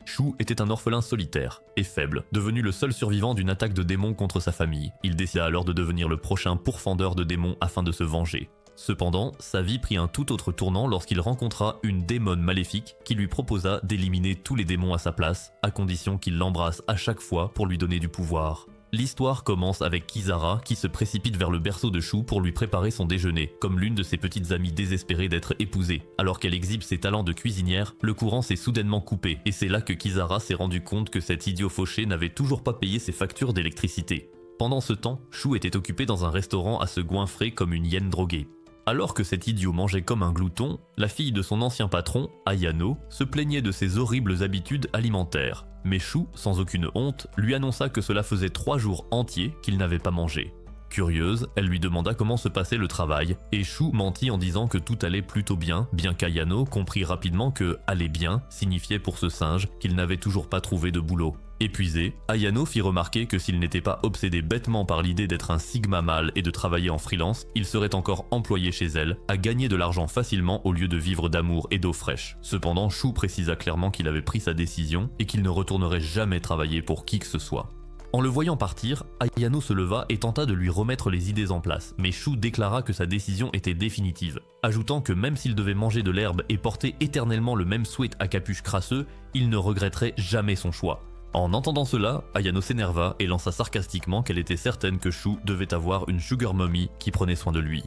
Shu était un orphelin solitaire et faible, devenu le seul survivant d'une attaque de démons contre sa famille. Il décida alors de devenir le prochain pourfendeur de démons afin de se venger. Cependant, sa vie prit un tout autre tournant lorsqu'il rencontra une démone maléfique qui lui proposa d'éliminer tous les démons à sa place, à condition qu'il l'embrasse à chaque fois pour lui donner du pouvoir. L'histoire commence avec Kisara qui se précipite vers le berceau de Shu pour lui préparer son déjeuner, comme l'une de ses petites amies désespérée d'être épousée. Alors qu'elle exhibe ses talents de cuisinière, le courant s'est soudainement coupé, et c'est là que Kisara s'est rendu compte que cet idiot fauché n'avait toujours pas payé ses factures d'électricité. Pendant ce temps, Shu était occupé dans un restaurant à se goinfrer comme une hyène droguée. Alors que cet idiot mangeait comme un glouton, la fille de son ancien patron, Ayano, se plaignait de ses horribles habitudes alimentaires. Mais Shu, sans aucune honte, lui annonça que cela faisait 3 jours entiers qu'il n'avait pas mangé. Curieuse, elle lui demanda comment se passait le travail, et Shu mentit en disant que tout allait plutôt bien qu'Ayano comprit rapidement que « aller bien » signifiait pour ce singe qu'il n'avait toujours pas trouvé de boulot. Épuisé, Ayano fit remarquer que s'il n'était pas obsédé bêtement par l'idée d'être un sigma mâle et de travailler en freelance, il serait encore employé chez elle, à gagner de l'argent facilement au lieu de vivre d'amour et d'eau fraîche. Cependant, Shu précisa clairement qu'il avait pris sa décision et qu'il ne retournerait jamais travailler pour qui que ce soit. En le voyant partir, Ayano se leva et tenta de lui remettre les idées en place, mais Shu déclara que sa décision était définitive, ajoutant que même s'il devait manger de l'herbe et porter éternellement le même sweat à capuche crasseux, il ne regretterait jamais son choix. En entendant cela, Ayano s'énerva et lança sarcastiquement qu'elle était certaine que Shu devait avoir une sugar mommy qui prenait soin de lui.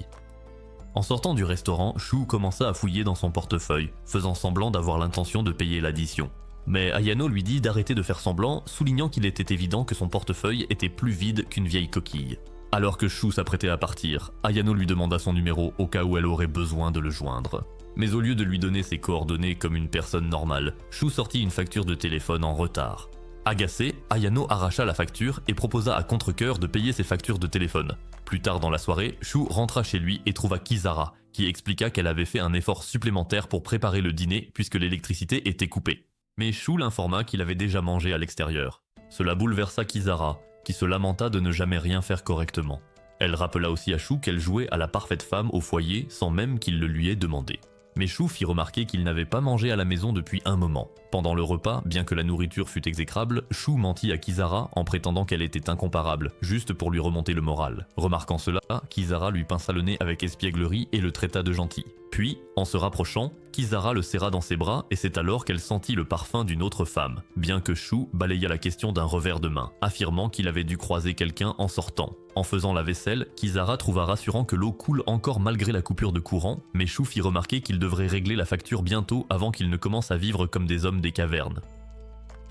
En sortant du restaurant, Shu commença à fouiller dans son portefeuille, faisant semblant d'avoir l'intention de payer l'addition. Mais Ayano lui dit d'arrêter de faire semblant, soulignant qu'il était évident que son portefeuille était plus vide qu'une vieille coquille. Alors que Shu s'apprêtait à partir, Ayano lui demanda son numéro au cas où elle aurait besoin de le joindre. Mais au lieu de lui donner ses coordonnées comme une personne normale, Shu sortit une facture de téléphone en retard. Agacé, Ayano arracha la facture et proposa à contre-cœur de payer ses factures de téléphone. Plus tard dans la soirée, Shu rentra chez lui et trouva Kisara, qui expliqua qu'elle avait fait un effort supplémentaire pour préparer le dîner puisque l'électricité était coupée. Mais Shu l'informa qu'il avait déjà mangé à l'extérieur. Cela bouleversa Kisara, qui se lamenta de ne jamais rien faire correctement. Elle rappela aussi à Shu qu'elle jouait à la parfaite femme au foyer sans même qu'il le lui ait demandé. Mais Shu fit remarquer qu'il n'avait pas mangé à la maison depuis un moment. Pendant le repas, bien que la nourriture fût exécrable, Shu mentit à Kisara en prétendant qu'elle était incomparable, juste pour lui remonter le moral. Remarquant cela, Kisara lui pinça le nez avec espièglerie et le traita de gentil. Puis, en se rapprochant, Kisara le serra dans ses bras et c'est alors qu'elle sentit le parfum d'une autre femme, bien que Shu balaya la question d'un revers de main, affirmant qu'il avait dû croiser quelqu'un en sortant. En faisant la vaisselle, Kisara trouva rassurant que l'eau coule encore malgré la coupure de courant, mais Shu fit remarquer qu'il devrait régler la facture bientôt avant qu'il ne commence à vivre comme des hommes des cavernes.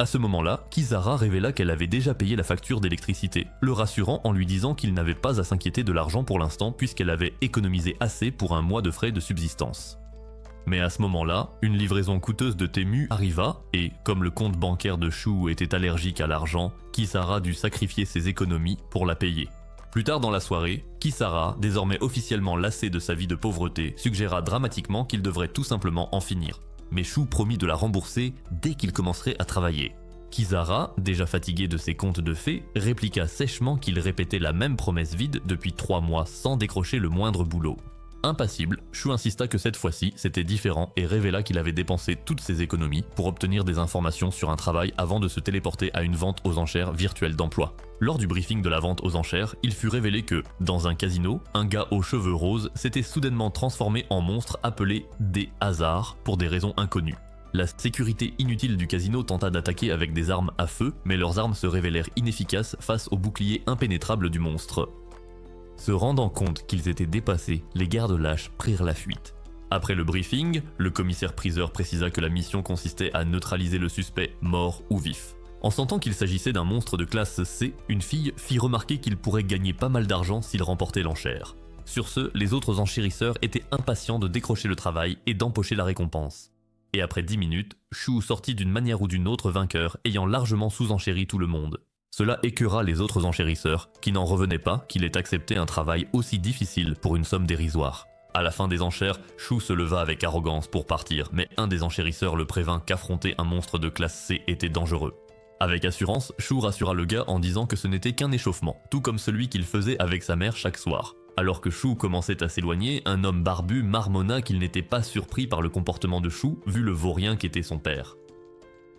À ce moment-là, Kisara révéla qu'elle avait déjà payé la facture d'électricité, le rassurant en lui disant qu'il n'avait pas à s'inquiéter de l'argent pour l'instant puisqu'elle avait économisé assez pour un mois de frais de subsistance. Mais à ce moment-là, une livraison coûteuse de Temu arriva et, comme le compte bancaire de Shu était allergique à l'argent, Kisara dut sacrifier ses économies pour la payer. Plus tard dans la soirée, Kisara, désormais officiellement lassé de sa vie de pauvreté, suggéra dramatiquement qu'il devrait tout simplement en finir. Mais Shu promit de la rembourser dès qu'il commencerait à travailler. Kisara, déjà fatigué de ses contes de fées, répliqua sèchement qu'il répétait la même promesse vide depuis 3 mois sans décrocher le moindre boulot. Impassible, Shu insista que cette fois-ci c'était différent et révéla qu'il avait dépensé toutes ses économies pour obtenir des informations sur un travail avant de se téléporter à une vente aux enchères virtuelle d'emploi. Lors du briefing de la vente aux enchères, il fut révélé que, dans un casino, un gars aux cheveux roses s'était soudainement transformé en monstre appelé des hasards pour des raisons inconnues. La sécurité inutile du casino tenta d'attaquer avec des armes à feu, mais leurs armes se révélèrent inefficaces face au bouclier impénétrable du monstre. Se rendant compte qu'ils étaient dépassés, les gardes lâches prirent la fuite. Après le briefing, le commissaire-priseur précisa que la mission consistait à neutraliser le suspect mort ou vif. En sentant qu'il s'agissait d'un monstre de classe C, une fille fit remarquer qu'il pourrait gagner pas mal d'argent s'il remportait l'enchère. Sur ce, les autres enchérisseurs étaient impatients de décrocher le travail et d'empocher la récompense. Et après 10 minutes, Shu sortit d'une manière ou d'une autre vainqueur, ayant largement sous-enchéri tout le monde. Cela écœura les autres enchérisseurs, qui n'en revenaient pas qu'il ait accepté un travail aussi difficile pour une somme dérisoire. À la fin des enchères, Shu se leva avec arrogance pour partir, mais un des enchérisseurs le prévint qu'affronter un monstre de classe C était dangereux. Avec assurance, Shu rassura le gars en disant que ce n'était qu'un échauffement, tout comme celui qu'il faisait avec sa mère chaque soir. Alors que Shu commençait à s'éloigner, un homme barbu marmonna qu'il n'était pas surpris par le comportement de Shu, vu le vaurien qu'était son père.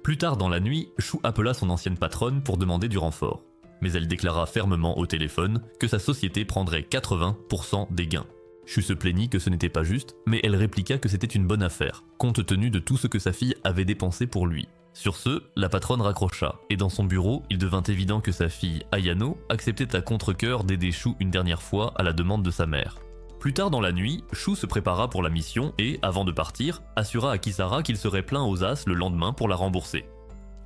Plus tard dans la nuit, Shu appela son ancienne patronne pour demander du renfort. Mais elle déclara fermement au téléphone que sa société prendrait 80% des gains. Shu se plaignit que ce n'était pas juste, mais elle répliqua que c'était une bonne affaire, compte tenu de tout ce que sa fille avait dépensé pour lui. Sur ce, la patronne raccrocha, et dans son bureau, il devint évident que sa fille, Ayano, acceptait à contre-cœur d'aider Shu une dernière fois à la demande de sa mère. Plus tard dans la nuit, Shu se prépara pour la mission et, avant de partir, assura à Kisara qu'il serait plein aux as le lendemain pour la rembourser.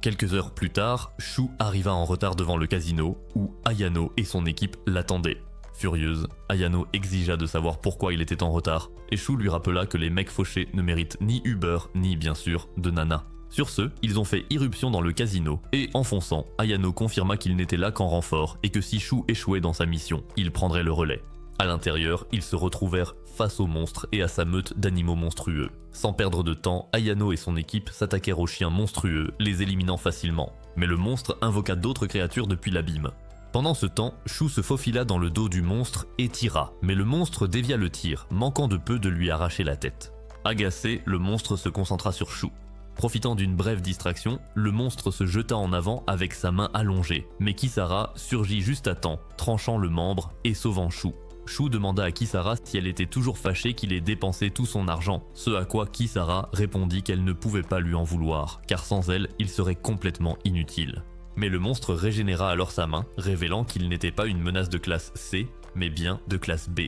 Quelques heures plus tard, Shu arriva en retard devant le casino, où Ayano et son équipe l'attendaient. Furieuse, Ayano exigea de savoir pourquoi il était en retard, et Shu lui rappela que les mecs fauchés ne méritent ni Uber, ni bien sûr de Nana. Sur ce, ils ont fait irruption dans le casino, et en fonçant, Ayano confirma qu'il n'était là qu'en renfort, et que si Shu échouait dans sa mission, il prendrait le relais. À l'intérieur, ils se retrouvèrent face au monstre et à sa meute d'animaux monstrueux. Sans perdre de temps, Ayano et son équipe s'attaquèrent aux chiens monstrueux, les éliminant facilement. Mais le monstre invoqua d'autres créatures depuis l'abîme. Pendant ce temps, Shu se faufila dans le dos du monstre et tira, mais le monstre dévia le tir, manquant de peu de lui arracher la tête. Agacé, le monstre se concentra sur Shu. Profitant d'une brève distraction, le monstre se jeta en avant avec sa main allongée, mais Kisara surgit juste à temps, tranchant le membre et sauvant Shu. Shu demanda à Kisara si elle était toujours fâchée qu'il ait dépensé tout son argent, ce à quoi Kisara répondit qu'elle ne pouvait pas lui en vouloir, car sans elle, il serait complètement inutile. Mais le monstre régénéra alors sa main, révélant qu'il n'était pas une menace de classe C, mais bien de classe B.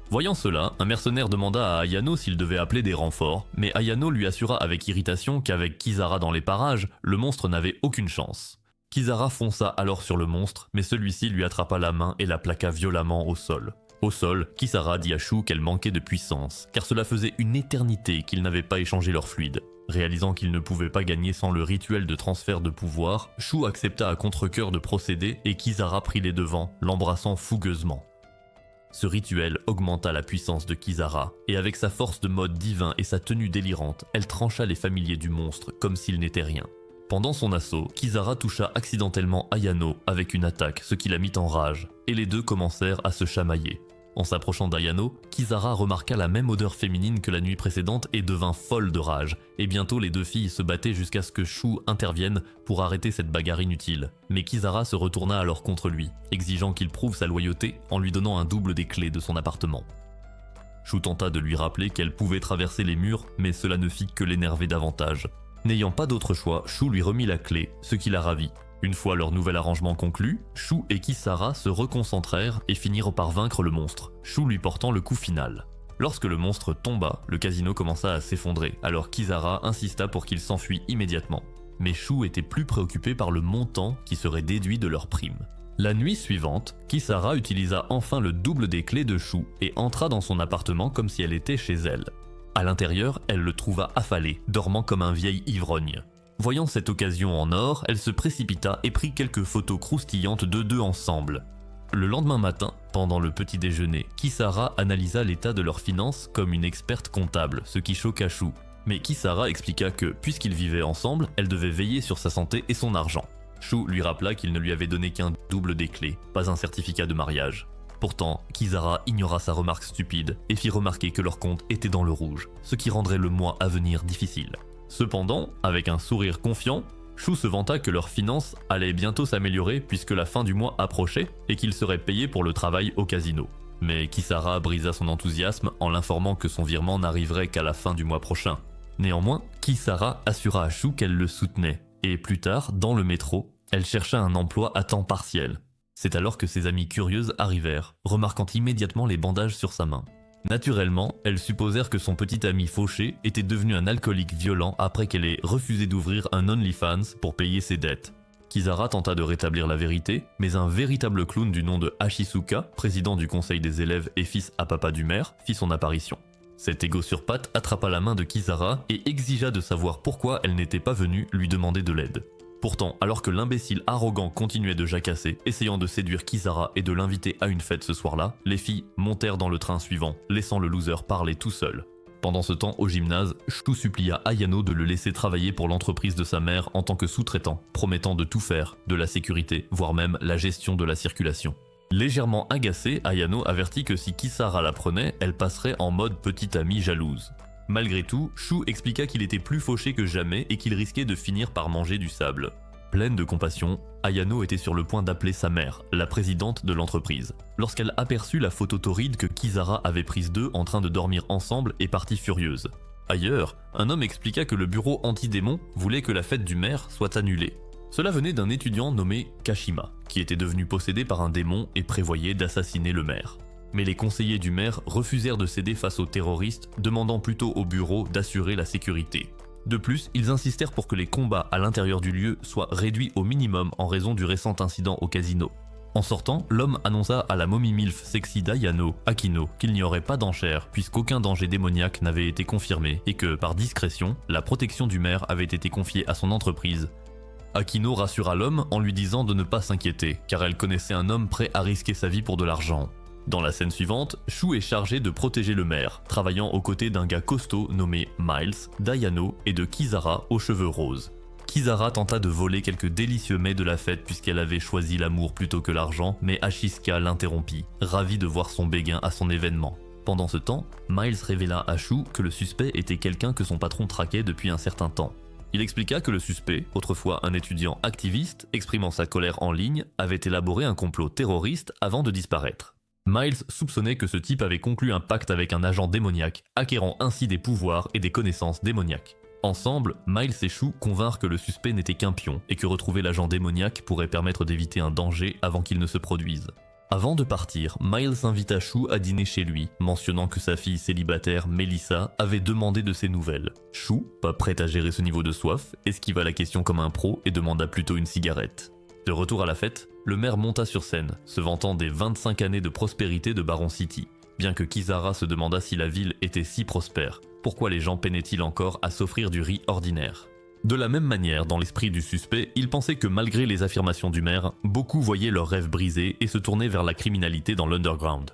Voyant cela, un mercenaire demanda à Ayano s'il devait appeler des renforts, mais Ayano lui assura avec irritation qu'avec Kisara dans les parages, le monstre n'avait aucune chance. Kisara fonça alors sur le monstre, mais celui-ci lui attrapa la main et la plaqua violemment au sol. Au sol, Kisara dit à Shu qu'elle manquait de puissance, car cela faisait une éternité qu'ils n'avaient pas échangé leur fluide. Réalisant qu'il ne pouvait pas gagner sans le rituel de transfert de pouvoir, Shu accepta à contre-cœur de procéder et Kisara prit les devants, l'embrassant fougueusement. Ce rituel augmenta la puissance de Kisara, et avec sa force de mode divin et sa tenue délirante, elle trancha les familiers du monstre comme s'il n'était rien. Pendant son assaut, Kisara toucha accidentellement Ayano avec une attaque, ce qui la mit en rage, et les deux commencèrent à se chamailler. En s'approchant d'Ayano, Kisara remarqua la même odeur féminine que la nuit précédente et devint folle de rage, et bientôt les deux filles se battaient jusqu'à ce que Shu intervienne pour arrêter cette bagarre inutile. Mais Kisara se retourna alors contre lui, exigeant qu'il prouve sa loyauté en lui donnant un double des clés de son appartement. Shu tenta de lui rappeler qu'elle pouvait traverser les murs, mais cela ne fit que l'énerver davantage. N'ayant pas d'autre choix, Shu lui remit la clé, ce qui la ravit. Une fois leur nouvel arrangement conclu, Shu et Kisara se reconcentrèrent et finirent par vaincre le monstre, Shu lui portant le coup final. Lorsque le monstre tomba, le casino commença à s'effondrer, alors Kisara insista pour qu'il s'enfuit immédiatement. Mais Shu était plus préoccupé par le montant qui serait déduit de leur prime. La nuit suivante, Kisara utilisa enfin le double des clés de Shu et entra dans son appartement comme si elle était chez elle. À l'intérieur, elle le trouva affalé, dormant comme un vieil ivrogne. Voyant cette occasion en or, elle se précipita et prit quelques photos croustillantes d'eux deux ensemble. Le lendemain matin, pendant le petit déjeuner, Kisara analysa l'état de leurs finances comme une experte comptable, ce qui choqua Shu. Mais Kisara expliqua que, puisqu'ils vivaient ensemble, elle devait veiller sur sa santé et son argent. Shu lui rappela qu'il ne lui avait donné qu'un double des clés, pas un certificat de mariage. Pourtant, Kisara ignora sa remarque stupide et fit remarquer que leur compte était dans le rouge, ce qui rendrait le mois à venir difficile. Cependant, avec un sourire confiant, Shu se vanta que leurs finances allaient bientôt s'améliorer puisque la fin du mois approchait et qu'ils seraient payés pour le travail au casino. Mais Kisara brisa son enthousiasme en l'informant que son virement n'arriverait qu'à la fin du mois prochain. Néanmoins, Kisara assura à Shu qu'elle le soutenait, et plus tard, dans le métro, elle chercha un emploi à temps partiel. C'est alors que ses amies curieuses arrivèrent, remarquant immédiatement les bandages sur sa main. Naturellement, elles supposèrent que son petit ami fauché était devenu un alcoolique violent après qu'elle ait refusé d'ouvrir un OnlyFans pour payer ses dettes. Kisara tenta de rétablir la vérité, mais un véritable clown du nom de Ashisuka, président du conseil des élèves et fils à papa du maire, fit son apparition. Cet égo sur pattes attrapa la main de Kisara et exigea de savoir pourquoi elle n'était pas venue lui demander de l'aide. Pourtant, alors que l'imbécile arrogant continuait de jacasser, essayant de séduire Kisara et de l'inviter à une fête ce soir-là, les filles montèrent dans le train suivant, laissant le loser parler tout seul. Pendant ce temps, au gymnase, Shu supplia Ayano de le laisser travailler pour l'entreprise de sa mère en tant que sous-traitant, promettant de tout faire, de la sécurité, voire même la gestion de la circulation. Légèrement agacée, Ayano avertit que si Kisara la prenait, elle passerait en mode petite amie jalouse. Malgré tout, Shu expliqua qu'il était plus fauché que jamais et qu'il risquait de finir par manger du sable. Pleine de compassion, Ayano était sur le point d'appeler sa mère, la présidente de l'entreprise, lorsqu'elle aperçut la photo torride que Kisara avait prise d'eux en train de dormir ensemble et partit furieuse. Ailleurs, un homme expliqua que le bureau anti-démon voulait que la fête du maire soit annulée. Cela venait d'un étudiant nommé Kashima, qui était devenu possédé par un démon et prévoyait d'assassiner le maire. Mais les conseillers du maire refusèrent de céder face aux terroristes, demandant plutôt au bureau d'assurer la sécurité. De plus, ils insistèrent pour que les combats à l'intérieur du lieu soient réduits au minimum en raison du récent incident au casino. En sortant, l'homme annonça à la momie MILF sexy d'Ayano, Akino, qu'il n'y aurait pas d'enchère puisqu'aucun danger démoniaque n'avait été confirmé et que, par discrétion, la protection du maire avait été confiée à son entreprise. Akino rassura l'homme en lui disant de ne pas s'inquiéter, car elle connaissait un homme prêt à risquer sa vie pour de l'argent. Dans la scène suivante, Shu est chargé de protéger le maire, travaillant aux côtés d'un gars costaud nommé Miles, d'Ayano et de Kisara aux cheveux roses. Kisara tenta de voler quelques délicieux mets de la fête puisqu'elle avait choisi l'amour plutôt que l'argent, mais Ashiska l'interrompit, ravi de voir son béguin à son événement. Pendant ce temps, Miles révéla à Shu que le suspect était quelqu'un que son patron traquait depuis un certain temps. Il expliqua que le suspect, autrefois un étudiant activiste, exprimant sa colère en ligne, avait élaboré un complot terroriste avant de disparaître. Miles soupçonnait que ce type avait conclu un pacte avec un agent démoniaque, acquérant ainsi des pouvoirs et des connaissances démoniaques. Ensemble, Miles et Shu convinrent que le suspect n'était qu'un pion et que retrouver l'agent démoniaque pourrait permettre d'éviter un danger avant qu'il ne se produise. Avant de partir, Miles invita Shu à dîner chez lui, mentionnant que sa fille célibataire, Melissa, avait demandé de ses nouvelles. Shu, pas prête à gérer ce niveau de soif, esquiva la question comme un pro et demanda plutôt une cigarette. De retour à la fête, le maire monta sur scène, se vantant des 25 années de prospérité de Baron City. Bien que Kisara se demanda si la ville était si prospère, pourquoi les gens peinaient-ils encore à s'offrir du riz ordinaire? De la même manière, dans l'esprit du suspect, il pensait que malgré les affirmations du maire, beaucoup voyaient leurs rêves brisés et se tournaient vers la criminalité dans l'underground.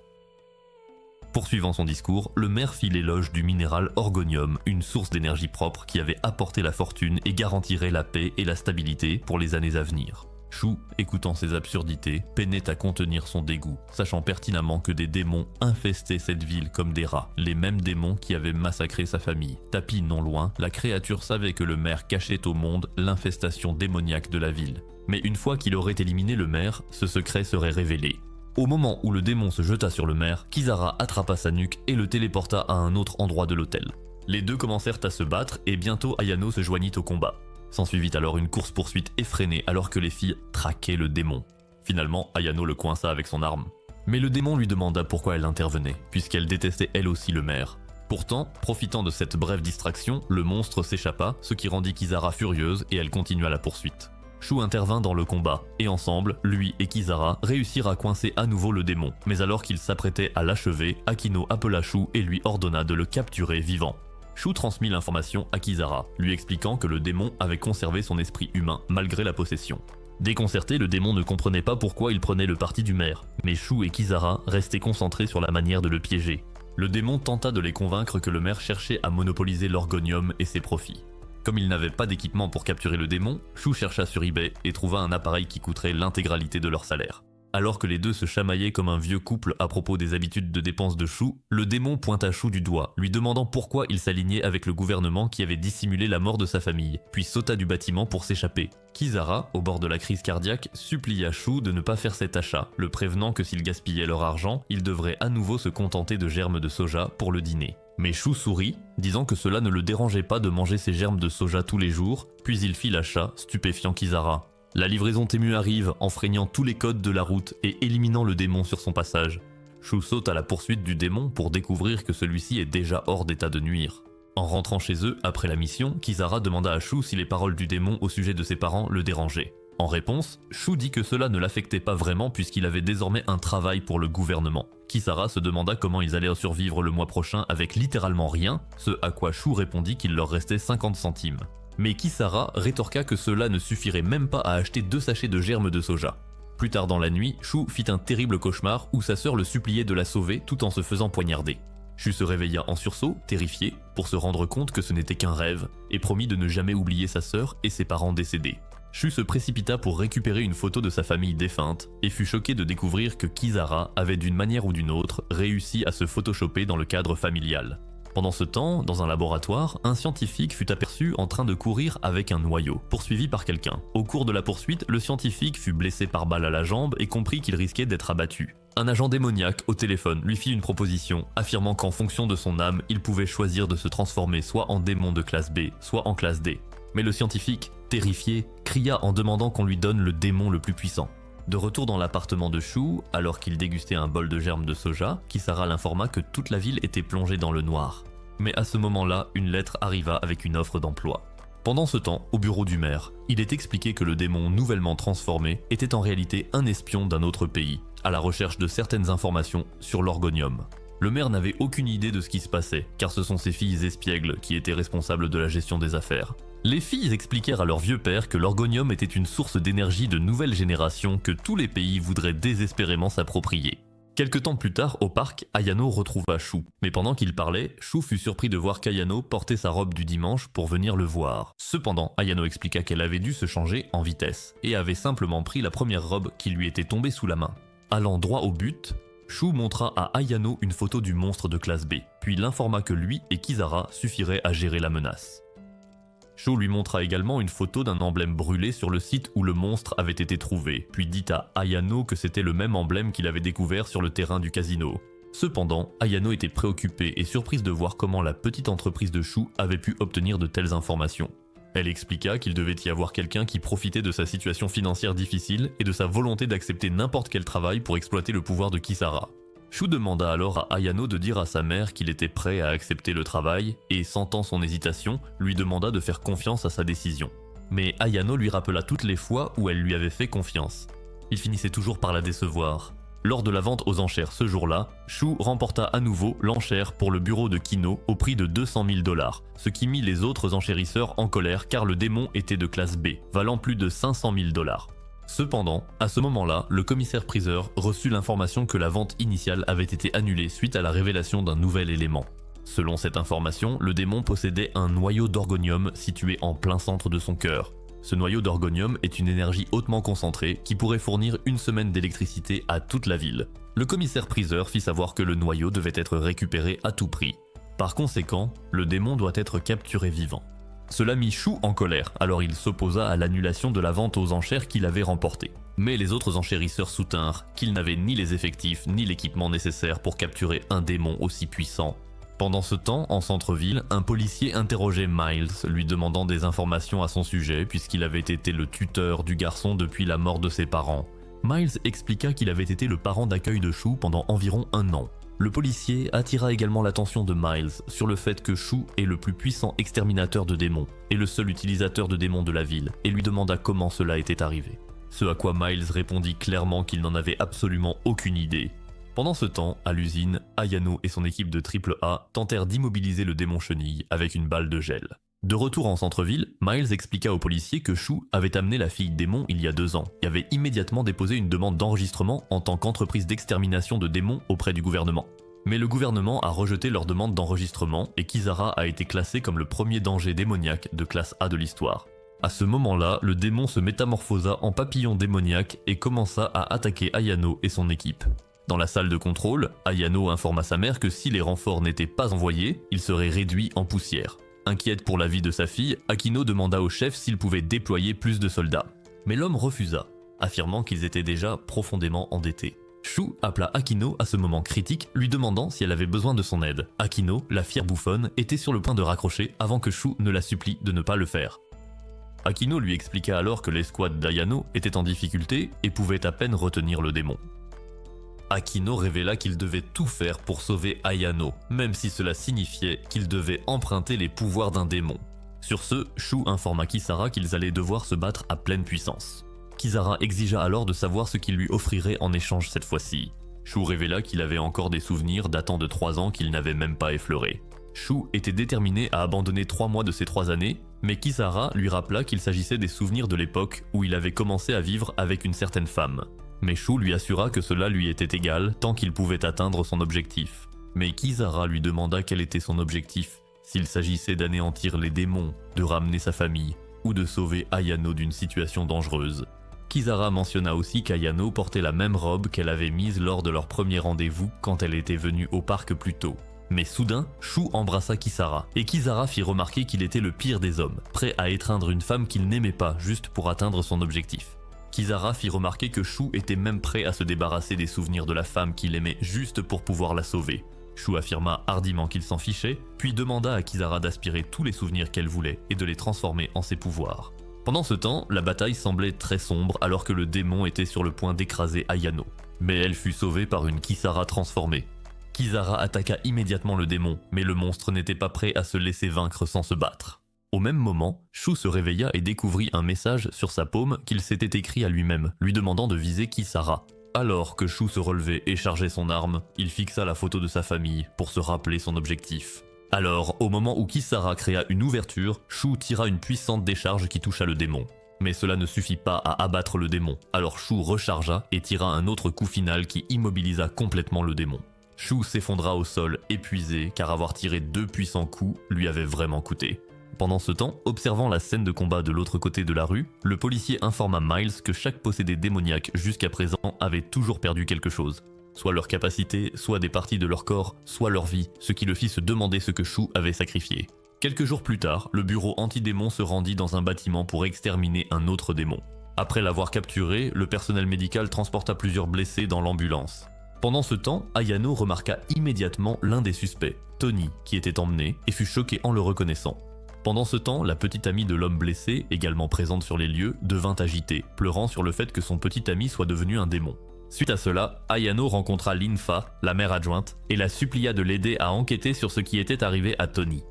Poursuivant son discours, le maire fit l'éloge du minéral orgonium, une source d'énergie propre qui avait apporté la fortune et garantirait la paix et la stabilité pour les années à venir. Shu, écoutant ces absurdités, peinait à contenir son dégoût, sachant pertinemment que des démons infestaient cette ville comme des rats, les mêmes démons qui avaient massacré sa famille. Tapis non loin, la créature savait que le maire cachait au monde l'infestation démoniaque de la ville. Mais une fois qu'il aurait éliminé le maire, ce secret serait révélé. Au moment où le démon se jeta sur le maire, Kisara attrapa sa nuque et le téléporta à un autre endroit de l'hôtel. Les deux commencèrent à se battre et bientôt Ayano se joignit au combat. S'ensuivit alors une course-poursuite effrénée alors que les filles traquaient le démon. Finalement, Ayano le coinça avec son arme. Mais le démon lui demanda pourquoi elle intervenait, puisqu'elle détestait elle aussi le maire. Pourtant, profitant de cette brève distraction, le monstre s'échappa, ce qui rendit Kisara furieuse et elle continua la poursuite. Shu intervint dans le combat, et ensemble, lui et Kisara réussirent à coincer à nouveau le démon. Mais alors qu'il s'apprêtait à l'achever, Akino appela Shu et lui ordonna de le capturer vivant. Shu transmit l'information à Kisara, lui expliquant que le démon avait conservé son esprit humain malgré la possession. Déconcerté, le démon ne comprenait pas pourquoi il prenait le parti du maire, mais Shu et Kisara restaient concentrés sur la manière de le piéger. Le démon tenta de les convaincre que le maire cherchait à monopoliser l'orgonium et ses profits. Comme il n'avait pas d'équipement pour capturer le démon, Shu chercha sur eBay et trouva un appareil qui coûterait l'intégralité de leur salaire. Alors que les deux se chamaillaient comme un vieux couple à propos des habitudes de dépenses de Shu, le démon pointa Shu du doigt, lui demandant pourquoi il s'alignait avec le gouvernement qui avait dissimulé la mort de sa famille, puis sauta du bâtiment pour s'échapper. Kisara, au bord de la crise cardiaque, supplia Shu de ne pas faire cet achat, le prévenant que s'ils gaspillaient leur argent, ils devraient à nouveau se contenter de germes de soja pour le dîner. Mais Shu sourit, disant que cela ne le dérangeait pas de manger ces germes de soja tous les jours, puis il fit l'achat, stupéfiant Kisara. La livraison Temu arrive, enfreignant tous les codes de la route et éliminant le démon sur son passage. Shu saute à la poursuite du démon pour découvrir que celui-ci est déjà hors d'état de nuire. En rentrant chez eux, après la mission, Kisara demanda à Shu si les paroles du démon au sujet de ses parents le dérangeaient. En réponse, Shu dit que cela ne l'affectait pas vraiment puisqu'il avait désormais un travail pour le gouvernement. Kisara se demanda comment ils allaient survivre le mois prochain avec littéralement rien, ce à quoi Shu répondit qu'il leur restait 50 centimes. Mais Kisara rétorqua que cela ne suffirait même pas à acheter 2 sachets de germes de soja. Plus tard dans la nuit, Shu fit un terrible cauchemar où sa sœur le suppliait de la sauver tout en se faisant poignarder. Shu se réveilla en sursaut, terrifié, pour se rendre compte que ce n'était qu'un rêve, et promit de ne jamais oublier sa sœur et ses parents décédés. Shu se précipita pour récupérer une photo de sa famille défunte, et fut choqué de découvrir que Kisara avait d'une manière ou d'une autre réussi à se photoshopper dans le cadre familial. Pendant ce temps, dans un laboratoire, un scientifique fut aperçu en train de courir avec un noyau, poursuivi par quelqu'un. Au cours de la poursuite, le scientifique fut blessé par balle à la jambe et comprit qu'il risquait d'être abattu. Un agent démoniaque au téléphone lui fit une proposition, affirmant qu'en fonction de son âme, il pouvait choisir de se transformer soit en démon de classe B, soit en classe D. Mais le scientifique, terrifié, cria en demandant qu'on lui donne le démon le plus puissant. De retour dans l'appartement de Shu, alors qu'il dégustait un bol de germes de soja, Kisara l'informa que toute la ville était plongée dans le noir. Mais à ce moment-là, une lettre arriva avec une offre d'emploi. Pendant ce temps, au bureau du maire, il est expliqué que le démon nouvellement transformé était en réalité un espion d'un autre pays, à la recherche de certaines informations sur l'orgonium. Le maire n'avait aucune idée de ce qui se passait, car ce sont ses filles espiègles qui étaient responsables de la gestion des affaires. Les filles expliquèrent à leur vieux père que l'orgonium était une source d'énergie de nouvelle génération que tous les pays voudraient désespérément s'approprier. Quelque temps plus tard, au parc, Ayano retrouva Shu. Mais pendant qu'il parlait, Shu fut surpris de voir qu'Ayano portait sa robe du dimanche pour venir le voir. Cependant, Ayano expliqua qu'elle avait dû se changer en vitesse, et avait simplement pris la première robe qui lui était tombée sous la main. Allant droit au but, Shu montra à Ayano une photo du monstre de classe B, puis l'informa que lui et Kisara suffiraient à gérer la menace. Shu lui montra également une photo d'un emblème brûlé sur le site où le monstre avait été trouvé, puis dit à Ayano que c'était le même emblème qu'il avait découvert sur le terrain du casino. Cependant, Ayano était préoccupée et surprise de voir comment la petite entreprise de Shu avait pu obtenir de telles informations. Elle expliqua qu'il devait y avoir quelqu'un qui profitait de sa situation financière difficile et de sa volonté d'accepter n'importe quel travail pour exploiter le pouvoir de Kisara. Shu demanda alors à Ayano de dire à sa mère qu'il était prêt à accepter le travail et, sentant son hésitation, lui demanda de faire confiance à sa décision. Mais Ayano lui rappela toutes les fois où elle lui avait fait confiance. Il finissait toujours par la décevoir. Lors de la vente aux enchères ce jour-là, Shu remporta à nouveau l'enchère pour le bureau de Kino au prix de 200 000 $, ce qui mit les autres enchérisseurs en colère car le démon était de classe B, valant plus de 500 000 $. Cependant, à ce moment-là, le commissaire-priseur reçut l'information que la vente initiale avait été annulée suite à la révélation d'un nouvel élément. Selon cette information, le démon possédait un noyau d'orgonium situé en plein centre de son cœur. Ce noyau d'orgonium est une énergie hautement concentrée qui pourrait fournir une semaine d'électricité à toute la ville. Le commissaire-priseur fit savoir que le noyau devait être récupéré à tout prix. Par conséquent, le démon doit être capturé vivant. Cela mit Shu en colère, alors il s'opposa à l'annulation de la vente aux enchères qu'il avait remportée. Mais les autres enchérisseurs soutinrent qu'il n'avait ni les effectifs ni l'équipement nécessaire pour capturer un démon aussi puissant. Pendant ce temps, en centre-ville, un policier interrogeait Miles, lui demandant des informations à son sujet puisqu'il avait été le tuteur du garçon depuis la mort de ses parents. Miles expliqua qu'il avait été le parent d'accueil de Shu pendant environ 1 an. Le policier attira également l'attention de Miles sur le fait que Shu est le plus puissant exterminateur de démons et le seul utilisateur de démons de la ville, et lui demanda comment cela était arrivé. Ce à quoi Miles répondit clairement qu'il n'en avait absolument aucune idée. Pendant ce temps, à l'usine, Ayano et son équipe de AAA tentèrent d'immobiliser le démon chenille avec une balle de gel. De retour en centre-ville, Miles expliqua au policier que Shu avait amené la fille démon il y a 2 ans et avait immédiatement déposé une demande d'enregistrement en tant qu'entreprise d'extermination de démons auprès du gouvernement. Mais le gouvernement a rejeté leur demande d'enregistrement et Kisara a été classé comme le premier danger démoniaque de classe A de l'histoire. À ce moment-là, le démon se métamorphosa en papillon démoniaque et commença à attaquer Ayano et son équipe. Dans la salle de contrôle, Ayano informa sa mère que si les renforts n'étaient pas envoyés, il serait réduit en poussière. Inquiète pour la vie de sa fille, Akino demanda au chef s'il pouvait déployer plus de soldats. Mais l'homme refusa, affirmant qu'ils étaient déjà profondément endettés. Shu appela Akino à ce moment critique, lui demandant si elle avait besoin de son aide. Akino, la fière bouffonne, était sur le point de raccrocher avant que Shu ne la supplie de ne pas le faire. Akino lui expliqua alors que l'escouade d'Ayano était en difficulté et pouvait à peine retenir le démon. Akino révéla qu'il devait tout faire pour sauver Ayano, même si cela signifiait qu'il devait emprunter les pouvoirs d'un démon. Sur ce, Shu informa Kisara qu'ils allaient devoir se battre à pleine puissance. Kisara exigea alors de savoir ce qu'il lui offrirait en échange cette fois-ci. Shu révéla qu'il avait encore des souvenirs datant de 3 ans qu'il n'avait même pas effleurés. Shu était déterminé à abandonner 3 mois de ces 3 années, mais Kisara lui rappela qu'il s'agissait des souvenirs de l'époque où il avait commencé à vivre avec une certaine femme. Mais Shu lui assura que cela lui était égal tant qu'il pouvait atteindre son objectif. Mais Kisara lui demanda quel était son objectif, s'il s'agissait d'anéantir les démons, de ramener sa famille, ou de sauver Ayano d'une situation dangereuse. Kisara mentionna aussi qu'Ayano portait la même robe qu'elle avait mise lors de leur premier rendez-vous quand elle était venue au parc plus tôt. Mais soudain, Shu embrassa Kisara, et Kisara fit remarquer qu'il était le pire des hommes, prêt à étreindre une femme qu'il n'aimait pas juste pour atteindre son objectif. Kisara fit remarquer que Shu était même prêt à se débarrasser des souvenirs de la femme qu'il aimait juste pour pouvoir la sauver. Shu affirma hardiment qu'il s'en fichait, puis demanda à Kisara d'aspirer tous les souvenirs qu'elle voulait et de les transformer en ses pouvoirs. Pendant ce temps, la bataille semblait très sombre alors que le démon était sur le point d'écraser Ayano. Mais elle fut sauvée par une Kisara transformée. Kisara attaqua immédiatement le démon, mais le monstre n'était pas prêt à se laisser vaincre sans se battre. Au même moment, Shu se réveilla et découvrit un message sur sa paume qu'il s'était écrit à lui-même, lui demandant de viser Kisara. Alors que Shu se relevait et chargeait son arme, il fixa la photo de sa famille pour se rappeler son objectif. Alors, au moment où Kisara créa une ouverture, Shu tira une puissante décharge qui toucha le démon. Mais cela ne suffit pas à abattre le démon, alors Shu rechargea et tira un autre coup final qui immobilisa complètement le démon. Shu s'effondra au sol, épuisé, car avoir tiré 2 puissants coups lui avait vraiment coûté. Pendant ce temps, observant la scène de combat de l'autre côté de la rue, le policier informa Miles que chaque possédé démoniaque jusqu'à présent avait toujours perdu quelque chose. Soit leur capacité, soit des parties de leur corps, soit leur vie, ce qui le fit se demander ce que Shu avait sacrifié. Quelques jours plus tard, le bureau anti-démon se rendit dans un bâtiment pour exterminer un autre démon. Après l'avoir capturé, le personnel médical transporta plusieurs blessés dans l'ambulance. Pendant ce temps, Ayano remarqua immédiatement l'un des suspects, Tony, qui était emmené, et fut choqué en le reconnaissant. Pendant ce temps, la petite amie de l'homme blessé, également présente sur les lieux, devint agitée, pleurant sur le fait que son petit ami soit devenu un démon. Suite à cela, Ayano rencontra Linfa, la mère adjointe, et la supplia de l'aider à enquêter sur ce qui était arrivé à Tony.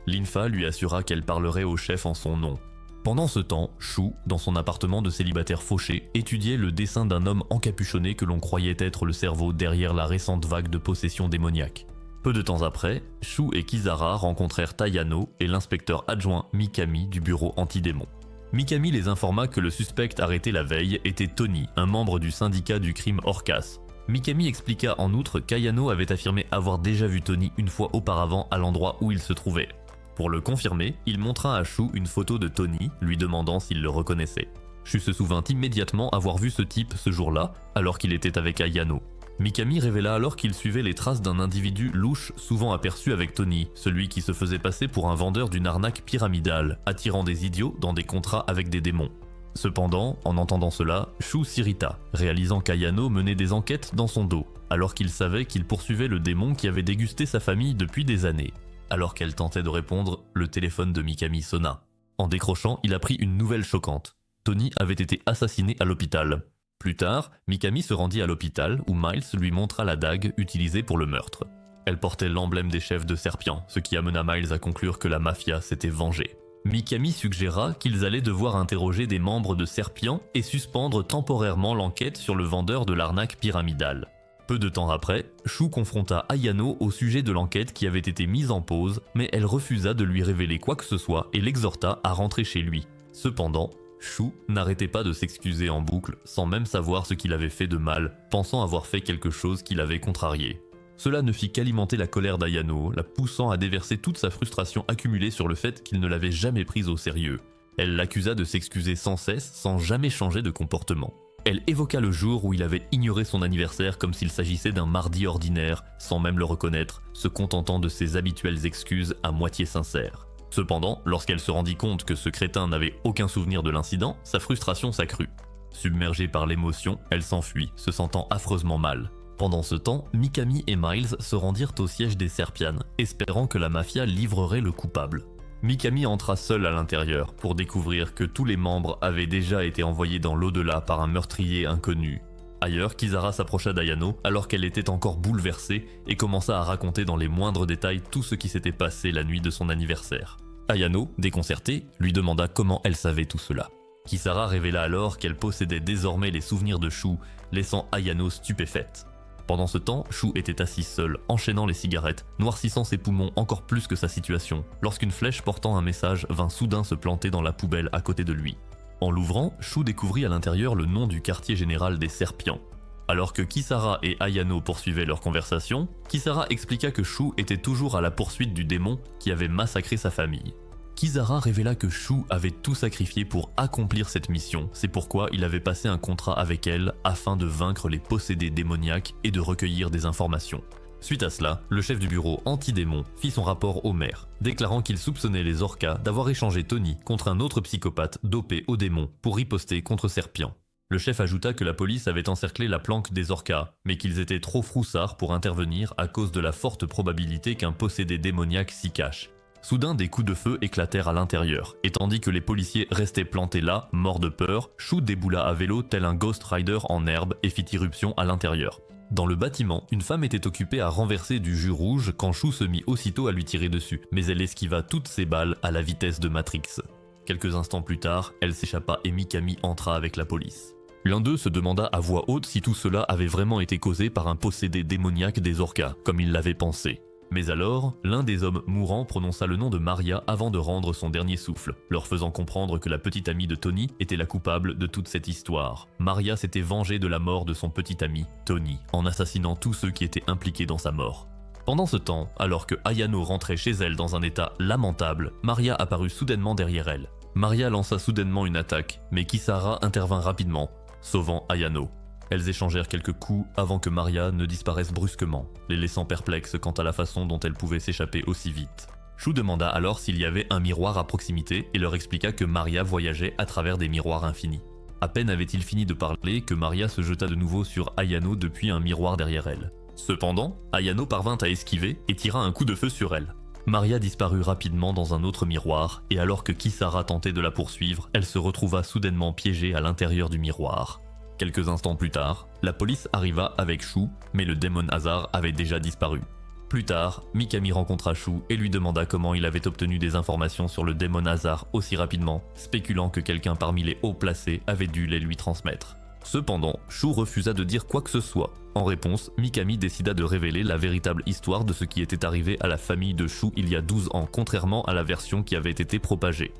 Linfa lui assura qu'elle parlerait au chef en son nom. Pendant ce temps, Shu, dans son appartement de célibataire fauché, étudiait le dessin d'un homme encapuchonné que l'on croyait être le cerveau derrière la récente vague de possession démoniaque. Peu de temps après, Shu et Kisara rencontrèrent Ayano et l'inspecteur adjoint Mikami du bureau anti-démon. Mikami les informa que le suspect arrêté la veille était Tony, un membre du syndicat du crime Orcas. Mikami expliqua en outre qu'Ayano avait affirmé avoir déjà vu Tony une fois auparavant à l'endroit où il se trouvait. Pour le confirmer, il montra à Shu une photo de Tony, lui demandant s'il le reconnaissait. Shu se souvint immédiatement avoir vu ce type ce jour-là, alors qu'il était avec Ayano. Mikami révéla alors qu'il suivait les traces d'un individu louche souvent aperçu avec Tony, celui qui se faisait passer pour un vendeur d'une arnaque pyramidale, attirant des idiots dans des contrats avec des démons. Cependant, en entendant cela, Shu s'irrita, réalisant qu'Ayano menait des enquêtes dans son dos, alors qu'il savait qu'il poursuivait le démon qui avait dégusté sa famille depuis des années. Alors qu'elle tentait de répondre, le téléphone de Mikami sonna. En décrochant, il apprit une nouvelle choquante. Tony avait été assassiné à l'hôpital. Plus tard, Mikami se rendit à l'hôpital où Miles lui montra la dague utilisée pour le meurtre. Elle portait l'emblème des chefs de Serpian, ce qui amena Miles à conclure que la mafia s'était vengée. Mikami suggéra qu'ils allaient devoir interroger des membres de Serpian et suspendre temporairement l'enquête sur le vendeur de l'arnaque pyramidale. Peu de temps après, Shu confronta Ayano au sujet de l'enquête qui avait été mise en pause, mais elle refusa de lui révéler quoi que ce soit et l'exhorta à rentrer chez lui. Cependant, Shu n'arrêtait pas de s'excuser en boucle sans même savoir ce qu'il avait fait de mal, pensant avoir fait quelque chose qui l'avait contrarié. Cela ne fit qu'alimenter la colère d'Ayano, la poussant à déverser toute sa frustration accumulée sur le fait qu'il ne l'avait jamais prise au sérieux. Elle l'accusa de s'excuser sans cesse, sans jamais changer de comportement. Elle évoqua le jour où il avait ignoré son anniversaire comme s'il s'agissait d'un mardi ordinaire, sans même le reconnaître, se contentant de ses habituelles excuses à moitié sincères. Cependant, lorsqu'elle se rendit compte que ce crétin n'avait aucun souvenir de l'incident, sa frustration s'accrut. Submergée par l'émotion, elle s'enfuit, se sentant affreusement mal. Pendant ce temps, Mikami et Miles se rendirent au siège des Serpian, espérant que la mafia livrerait le coupable. Mikami entra seul à l'intérieur pour découvrir que tous les membres avaient déjà été envoyés dans l'au-delà par un meurtrier inconnu. Ailleurs, Kisara s'approcha d'Ayano alors qu'elle était encore bouleversée et commença à raconter dans les moindres détails tout ce qui s'était passé la nuit de son anniversaire. Ayano, déconcertée, lui demanda comment elle savait tout cela. Kisara révéla alors qu'elle possédait désormais les souvenirs de Shu, laissant Ayano stupéfaite. Pendant ce temps, Shu était assis seul, enchaînant les cigarettes, noircissant ses poumons encore plus que sa situation, lorsqu'une flèche portant un message vint soudain se planter dans la poubelle à côté de lui. En l'ouvrant, Shu découvrit à l'intérieur le nom du quartier général des Serpians. Alors que Kisara et Ayano poursuivaient leur conversation, Kisara expliqua que Shu était toujours à la poursuite du démon qui avait massacré sa famille. Kisara révéla que Shu avait tout sacrifié pour accomplir cette mission, c'est pourquoi il avait passé un contrat avec elle afin de vaincre les possédés démoniaques et de recueillir des informations. Suite à cela, le chef du bureau anti-démon fit son rapport au maire, déclarant qu'il soupçonnait les Orcas d'avoir échangé Tony contre un autre psychopathe dopé au démon pour riposter contre Serpian. Le chef ajouta que la police avait encerclé la planque des Orcas, mais qu'ils étaient trop froussards pour intervenir à cause de la forte probabilité qu'un possédé démoniaque s'y cache. Soudain, des coups de feu éclatèrent à l'intérieur, et tandis que les policiers restaient plantés là, morts de peur, Shu déboula à vélo tel un Ghost Rider en herbe et fit irruption à l'intérieur. Dans le bâtiment, une femme était occupée à renverser du jus rouge quand Shu se mit aussitôt à lui tirer dessus, mais elle esquiva toutes ses balles à la vitesse de Matrix. Quelques instants plus tard, elle s'échappa et Mikami entra avec la police. L'un d'eux se demanda à voix haute si tout cela avait vraiment été causé par un possédé démoniaque des Orcas, comme il l'avait pensé. Mais alors, l'un des hommes mourants prononça le nom de Maria avant de rendre son dernier souffle, leur faisant comprendre que la petite amie de Tony était la coupable de toute cette histoire. Maria s'était vengée de la mort de son petit ami, Tony, en assassinant tous ceux qui étaient impliqués dans sa mort. Pendant ce temps, alors que Ayano rentrait chez elle dans un état lamentable, Maria apparut soudainement derrière elle. Maria lança soudainement une attaque, mais Kisara intervint rapidement, sauvant Ayano. Elles échangèrent quelques coups avant que Maria ne disparaisse brusquement, les laissant perplexes quant à la façon dont elle pouvait s'échapper aussi vite. Shu demanda alors s'il y avait un miroir à proximité et leur expliqua que Maria voyageait à travers des miroirs infinis. À peine avait-il fini de parler que Maria se jeta de nouveau sur Ayano depuis un miroir derrière elle. Cependant, Ayano parvint à esquiver et tira un coup de feu sur elle. Maria disparut rapidement dans un autre miroir et alors que Kisara tentait de la poursuivre, elle se retrouva soudainement piégée à l'intérieur du miroir. Quelques instants plus tard, la police arriva avec Shu, mais le démon hasard avait déjà disparu. Plus tard, Mikami rencontra Shu et lui demanda comment il avait obtenu des informations sur le démon hasard aussi rapidement, spéculant que quelqu'un parmi les hauts placés avait dû les lui transmettre. Cependant, Shu refusa de dire quoi que ce soit. En réponse, Mikami décida de révéler la véritable histoire de ce qui était arrivé à la famille de Shu il y a 12 ans, contrairement à la version qui avait été propagée.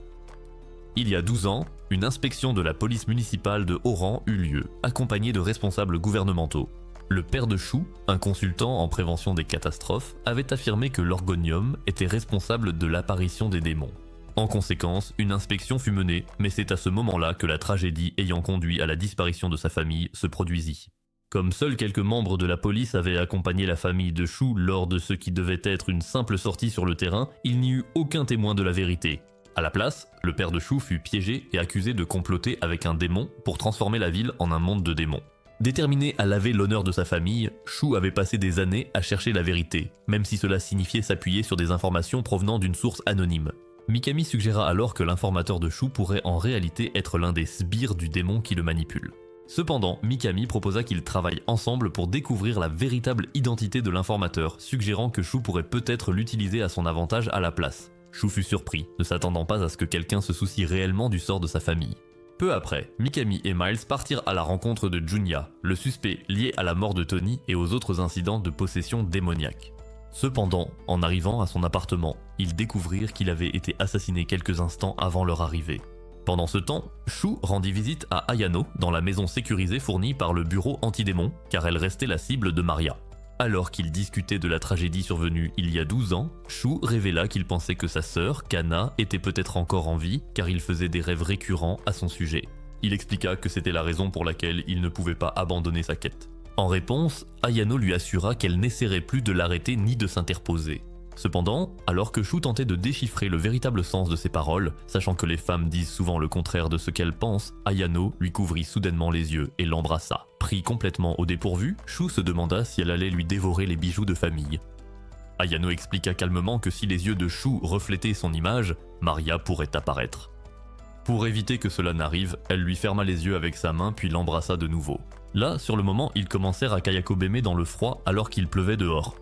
Il y a 12 ans, une inspection de la police municipale de Oran eut lieu, accompagnée de responsables gouvernementaux. Le père de Shu, un consultant en prévention des catastrophes, avait affirmé que l'orgonium était responsable de l'apparition des démons. En conséquence, une inspection fut menée, mais c'est à ce moment-là que la tragédie ayant conduit à la disparition de sa famille se produisit. Comme seuls quelques membres de la police avaient accompagné la famille de Shu lors de ce qui devait être une simple sortie sur le terrain, il n'y eut aucun témoin de la vérité. À la place, le père de Shu fut piégé et accusé de comploter avec un démon pour transformer la ville en un monde de démons. Déterminé à laver l'honneur de sa famille, Shu avait passé des années à chercher la vérité, même si cela signifiait s'appuyer sur des informations provenant d'une source anonyme. Mikami suggéra alors que l'informateur de Shu pourrait en réalité être l'un des sbires du démon qui le manipule. Cependant, Mikami proposa qu'ils travaillent ensemble pour découvrir la véritable identité de l'informateur, suggérant que Shu pourrait peut-être l'utiliser à son avantage à la place. Shu fut surpris, ne s'attendant pas à ce que quelqu'un se soucie réellement du sort de sa famille. Peu après, Mikami et Miles partirent à la rencontre de Junya, le suspect lié à la mort de Tony et aux autres incidents de possession démoniaque. Cependant, en arrivant à son appartement, ils découvrirent qu'il avait été assassiné quelques instants avant leur arrivée. Pendant ce temps, Shu rendit visite à Ayano dans la maison sécurisée fournie par le bureau anti-démon, car elle restait la cible de Maria. Alors qu'ils discutaient de la tragédie survenue il y a 12 ans, Shu révéla qu'il pensait que sa sœur, Kana, était peut-être encore en vie car il faisait des rêves récurrents à son sujet. Il expliqua que c'était la raison pour laquelle il ne pouvait pas abandonner sa quête. En réponse, Ayano lui assura qu'elle n'essaierait plus de l'arrêter ni de s'interposer. Cependant, alors que Shu tentait de déchiffrer le véritable sens de ses paroles, sachant que les femmes disent souvent le contraire de ce qu'elles pensent, Ayano lui couvrit soudainement les yeux et l'embrassa. Pris complètement au dépourvu, Shu se demanda si elle allait lui dévorer les bijoux de famille. Ayano expliqua calmement que si les yeux de Shu reflétaient son image, Maria pourrait apparaître. Pour éviter que cela n'arrive, elle lui ferma les yeux avec sa main puis l'embrassa de nouveau. Là, sur le moment, ils commencèrent à Kayako-beme dans le froid alors qu'il pleuvait dehors.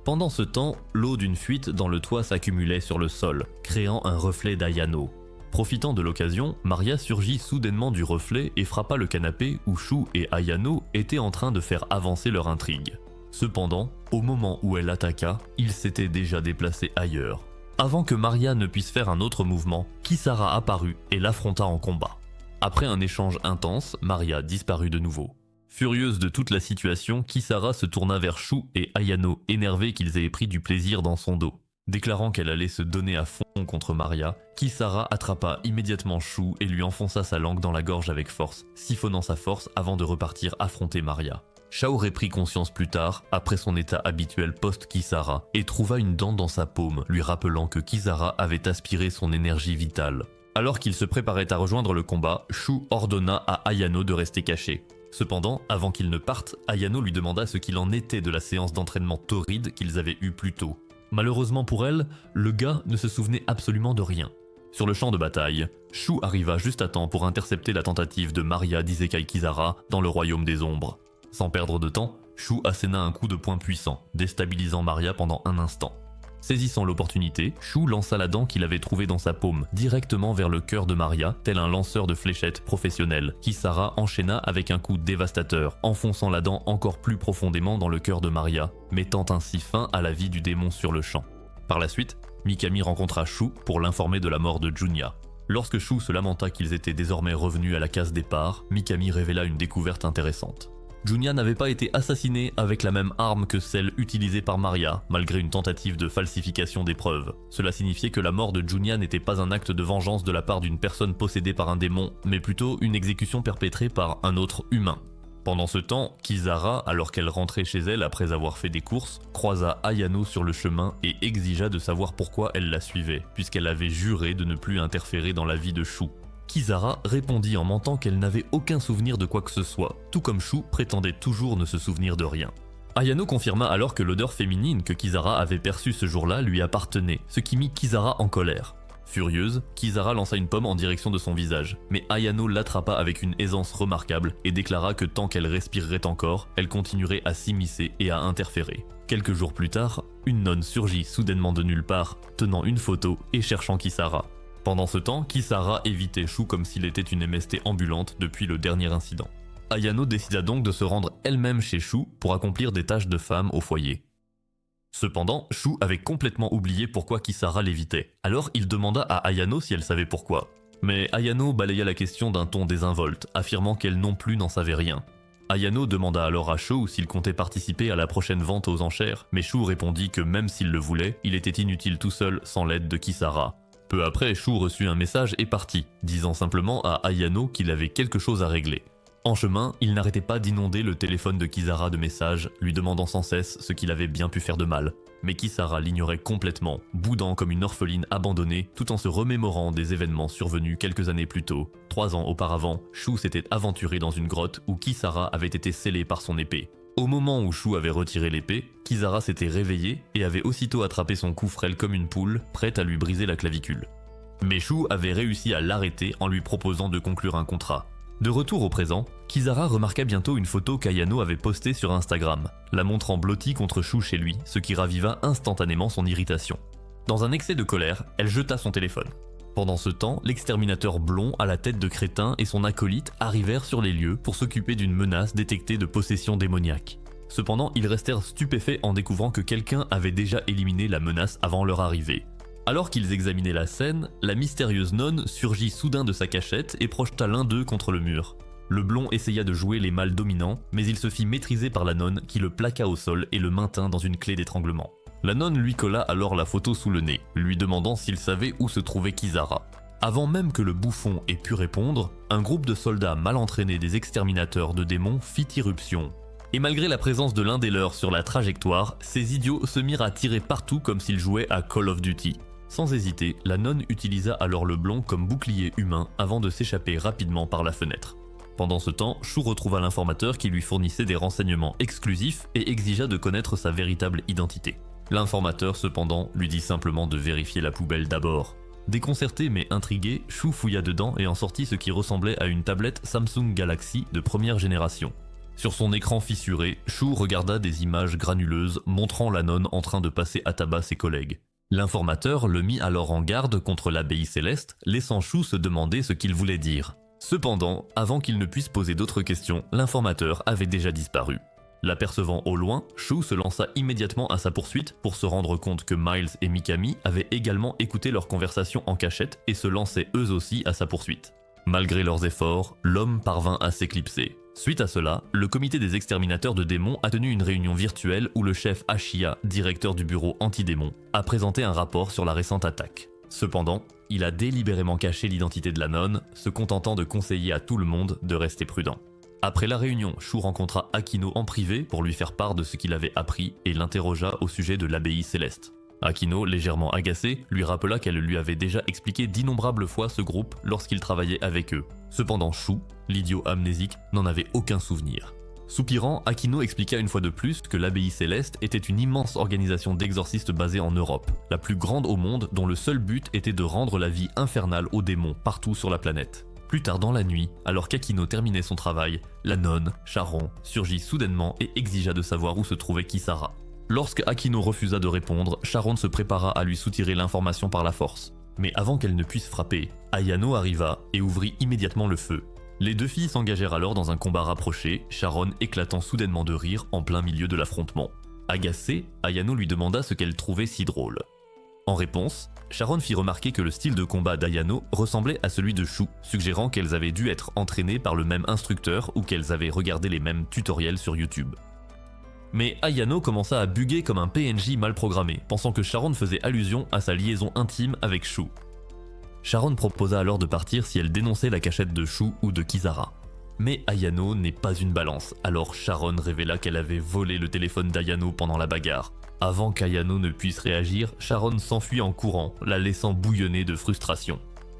Pendant ce temps, l'eau d'une fuite dans le toit s'accumulait sur le sol, créant un reflet d'Ayano. Profitant de l'occasion, Maria surgit soudainement du reflet et frappa le canapé où Shu et Ayano étaient en train de faire avancer leur intrigue. Cependant, au moment où elle attaqua, ils s'étaient déjà déplacés ailleurs. Avant que Maria ne puisse faire un autre mouvement, Kisara apparut et l'affronta en combat. Après un échange intense, Maria disparut de nouveau. Furieuse de toute la situation, Kisara se tourna vers Shu et Ayano, énervés qu'ils aient pris du plaisir dans son dos. Déclarant qu'elle allait se donner à fond contre Maria, Kisara attrapa immédiatement Shu et lui enfonça sa langue dans la gorge avec force, siphonnant sa force avant de repartir affronter Maria. Sha aurait pris conscience plus tard, après son état habituel post-Kisara, et trouva une dent dans sa paume, lui rappelant que Kisara avait aspiré son énergie vitale. Alors qu'il se préparait à rejoindre le combat, Shu ordonna à Ayano de rester caché. Cependant, avant qu'il ne parte, Ayano lui demanda ce qu'il en était de la séance d'entraînement torride qu'ils avaient eue plus tôt. Malheureusement pour elle, le gars ne se souvenait absolument de rien. Sur le champ de bataille, Shu arriva juste à temps pour intercepter la tentative de Maria d'Isekai Kisara dans le royaume des ombres. Sans perdre de temps, Shu asséna un coup de poing puissant, déstabilisant Maria pendant un instant. Saisissant l'opportunité, Shu lança la dent qu'il avait trouvée dans sa paume directement vers le cœur de Maria, tel un lanceur de fléchettes professionnel. Kisara enchaîna avec un coup dévastateur, enfonçant la dent encore plus profondément dans le cœur de Maria, mettant ainsi fin à la vie du démon sur le champ. Par la suite, Mikami rencontra Shu pour l'informer de la mort de Junya. Lorsque Shu se lamenta qu'ils étaient désormais revenus à la case départ, Mikami révéla une découverte intéressante. Junya n'avait pas été assassinée avec la même arme que celle utilisée par Maria, malgré une tentative de falsification des preuves. Cela signifiait que la mort de Junya n'était pas un acte de vengeance de la part d'une personne possédée par un démon, mais plutôt une exécution perpétrée par un autre humain. Pendant ce temps, Kisara, alors qu'elle rentrait chez elle après avoir fait des courses, croisa Ayano sur le chemin et exigea de savoir pourquoi elle la suivait, puisqu'elle avait juré de ne plus interférer dans la vie de Shu. Kisara répondit en mentant qu'elle n'avait aucun souvenir de quoi que ce soit, tout comme Shu prétendait toujours ne se souvenir de rien. Ayano confirma alors que l'odeur féminine que Kisara avait perçue ce jour-là lui appartenait, ce qui mit Kisara en colère. Furieuse, Kisara lança une pomme en direction de son visage, mais Ayano l'attrapa avec une aisance remarquable et déclara que tant qu'elle respirerait encore, elle continuerait à s'immiscer et à interférer. Quelques jours plus tard, une nonne surgit soudainement de nulle part, tenant une photo et cherchant Kisara. Pendant ce temps, Kisara évitait Shu comme s'il était une MST ambulante depuis le dernier incident. Ayano décida donc de se rendre elle-même chez Shu pour accomplir des tâches de femme au foyer. Cependant, Shu avait complètement oublié pourquoi Kisara l'évitait, alors il demanda à Ayano si elle savait pourquoi. Mais Ayano balaya la question d'un ton désinvolte, affirmant qu'elle non plus n'en savait rien. Ayano demanda alors à Shu s'il comptait participer à la prochaine vente aux enchères, mais Shu répondit que même s'il le voulait, il était inutile tout seul sans l'aide de Kisara. Peu après, Shu reçut un message et partit, disant simplement à Ayano qu'il avait quelque chose à régler. En chemin, il n'arrêtait pas d'inonder le téléphone de Kisara de messages, lui demandant sans cesse ce qu'il avait bien pu faire de mal. Mais Kisara l'ignorait complètement, boudant comme une orpheline abandonnée, tout en se remémorant des événements survenus quelques années plus tôt. 3 ans auparavant, Shu s'était aventuré dans une grotte où Kisara avait été scellé par son épée. Au moment où Shu avait retiré l'épée, Kisara s'était réveillé et avait aussitôt attrapé son cou frêle comme une poule, prête à lui briser la clavicule. Mais Shu avait réussi à l'arrêter en lui proposant de conclure un contrat. De retour au présent, Kisara remarqua bientôt une photo qu'Ayano avait postée sur Instagram, la montrant blottie contre Shu chez lui, ce qui raviva instantanément son irritation. Dans un excès de colère, elle jeta son téléphone. Pendant ce temps, l'exterminateur blond à la tête de crétin et son acolyte arrivèrent sur les lieux pour s'occuper d'une menace détectée de possession démoniaque. Cependant, ils restèrent stupéfaits en découvrant que quelqu'un avait déjà éliminé la menace avant leur arrivée. Alors qu'ils examinaient la scène, la mystérieuse nonne surgit soudain de sa cachette et projeta l'un d'eux contre le mur. Le blond essaya de jouer les mâles dominants, mais il se fit maîtriser par la nonne qui le plaqua au sol et le maintint dans une clé d'étranglement. La nonne lui colla alors la photo sous le nez, lui demandant s'il savait où se trouvait Kisara. Avant même que le bouffon ait pu répondre, un groupe de soldats mal entraînés des exterminateurs de démons fit irruption. Et malgré la présence de l'un des leurs sur la trajectoire, ces idiots se mirent à tirer partout comme s'ils jouaient à Call of Duty. Sans hésiter, la nonne utilisa alors le blond comme bouclier humain avant de s'échapper rapidement par la fenêtre. Pendant ce temps, Shu retrouva l'informateur qui lui fournissait des renseignements exclusifs et exigea de connaître sa véritable identité. L'informateur cependant lui dit simplement de vérifier la poubelle d'abord. Déconcerté mais intrigué, Shu fouilla dedans et en sortit ce qui ressemblait à une tablette Samsung Galaxy de première génération. Sur son écran fissuré, Shu regarda des images granuleuses montrant la nonne en train de passer à tabac ses collègues. L'informateur le mit alors en garde contre l'abbaye céleste, laissant Shu se demander ce qu'il voulait dire. Cependant, avant qu'il ne puisse poser d'autres questions, l'informateur avait déjà disparu. L'apercevant au loin, Shu se lança immédiatement à sa poursuite pour se rendre compte que Miles et Mikami avaient également écouté leur conversation en cachette et se lançaient eux aussi à sa poursuite. Malgré leurs efforts, l'homme parvint à s'éclipser. Suite à cela, le comité des exterminateurs de démons a tenu une réunion virtuelle où le chef Ashiya, directeur du bureau anti-démons, a présenté un rapport sur la récente attaque. Cependant, il a délibérément caché l'identité de la nonne, se contentant de conseiller à tout le monde de rester prudent. Après la réunion, Shu rencontra Akino en privé pour lui faire part de ce qu'il avait appris et l'interrogea au sujet de l'abbaye céleste. Akino, légèrement agacé, lui rappela qu'elle lui avait déjà expliqué d'innombrables fois ce groupe lorsqu'il travaillait avec eux. Cependant Shu, l'idiot amnésique, n'en avait aucun souvenir. Soupirant, Akino expliqua une fois de plus que l'abbaye céleste était une immense organisation d'exorcistes basée en Europe, la plus grande au monde dont le seul but était de rendre la vie infernale aux démons partout sur la planète. Plus tard dans la nuit, alors qu'Akino terminait son travail, la nonne, Sharon, surgit soudainement et exigea de savoir où se trouvait Kisara. Lorsque Akino refusa de répondre, Sharon se prépara à lui soutirer l'information par la force. Mais avant qu'elle ne puisse frapper, Ayano arriva et ouvrit immédiatement le feu. Les deux filles s'engagèrent alors dans un combat rapproché, Sharon éclatant soudainement de rire en plein milieu de l'affrontement. Agacée, Ayano lui demanda ce qu'elle trouvait si drôle. En réponse, Sharon fit remarquer que le style de combat d'Ayano ressemblait à celui de Shu, suggérant qu'elles avaient dû être entraînées par le même instructeur ou qu'elles avaient regardé les mêmes tutoriels sur YouTube. Mais Ayano commença à bugger comme un PNJ mal programmé, pensant que Sharon faisait allusion à sa liaison intime avec Shu. Sharon proposa alors de partir si elle dénonçait la cachette de Shu ou de Kisara. Mais Ayano n'est pas une balance, alors Sharon révéla qu'elle avait volé le téléphone d'Ayano pendant la bagarre. Avant qu'Ayano ne puisse réagir, Sharon s'enfuit en courant, la laissant bouillonner de frustration.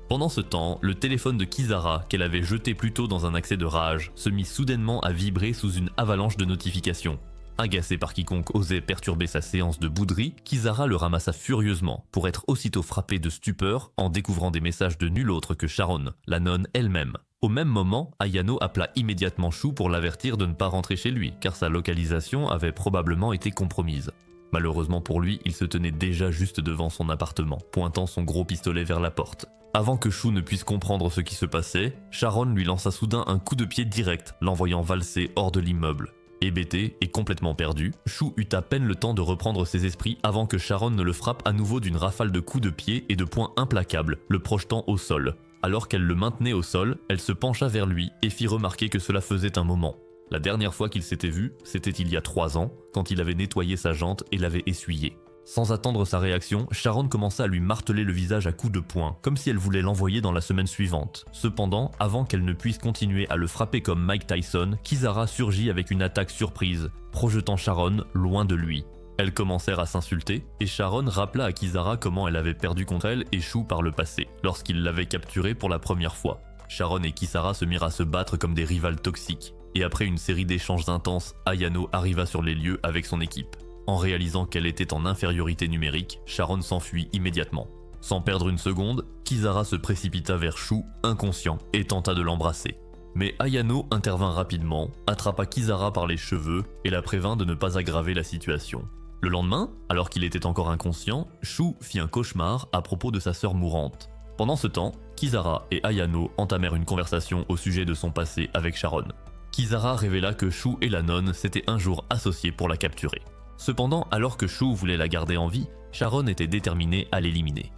Pendant ce temps, le téléphone de Kisara, qu'elle avait jeté plus tôt dans un accès de rage, se mit soudainement à vibrer sous une avalanche de notifications. Agacé par quiconque osait perturber sa séance de bouderie, Kisara le ramassa furieusement, pour être aussitôt frappé de stupeur en découvrant des messages de nul autre que Sharon, la nonne elle-même. Au même moment, Ayano appela immédiatement Shu pour l'avertir de ne pas rentrer chez lui, car sa localisation avait probablement été compromise. Malheureusement pour lui, il se tenait déjà juste devant son appartement, pointant son gros pistolet vers la porte. Avant que Shu ne puisse comprendre ce qui se passait, Sharon lui lança soudain un coup de pied direct, l'envoyant valser hors de l'immeuble. Hébété et complètement perdu, Shu eut à peine le temps de reprendre ses esprits avant que Sharon ne le frappe à nouveau d'une rafale de coups de pied et de poings implacables, le projetant au sol. Alors qu'elle le maintenait au sol, elle se pencha vers lui et fit remarquer que cela faisait un moment. La dernière fois qu'ils s'étaient vus, c'était il y a 3 ans, quand il avait nettoyé sa jante et l'avait essuyée. Sans attendre sa réaction, Sharon commença à lui marteler le visage à coups de poing, comme si elle voulait l'envoyer dans la semaine suivante. Cependant, avant qu'elle ne puisse continuer à le frapper comme Mike Tyson, Kisara surgit avec une attaque surprise, projetant Sharon loin de lui. Elles commencèrent à s'insulter, et Sharon rappela à Kisara comment elle avait perdu contre elle et Shu par le passé, lorsqu'il l'avait capturée pour la première fois. Sharon et Kisara se mirent à se battre comme des rivales toxiques, et après une série d'échanges intenses, Ayano arriva sur les lieux avec son équipe. En réalisant qu'elle était en infériorité numérique, Sharon s'enfuit immédiatement. Sans perdre une seconde, Kisara se précipita vers Shu, inconscient, et tenta de l'embrasser. Mais Ayano intervint rapidement, attrapa Kisara par les cheveux et la prévint de ne pas aggraver la situation. Le lendemain, alors qu'il était encore inconscient, Shu fit un cauchemar à propos de sa sœur mourante. Pendant ce temps, Kisara et Ayano entamèrent une conversation au sujet de son passé avec Sharon. Kisara révéla que Shu et la nonne s'étaient un jour associés pour la capturer. Cependant, alors que Shu voulait la garder en vie, Sharon était déterminée à l'éliminer.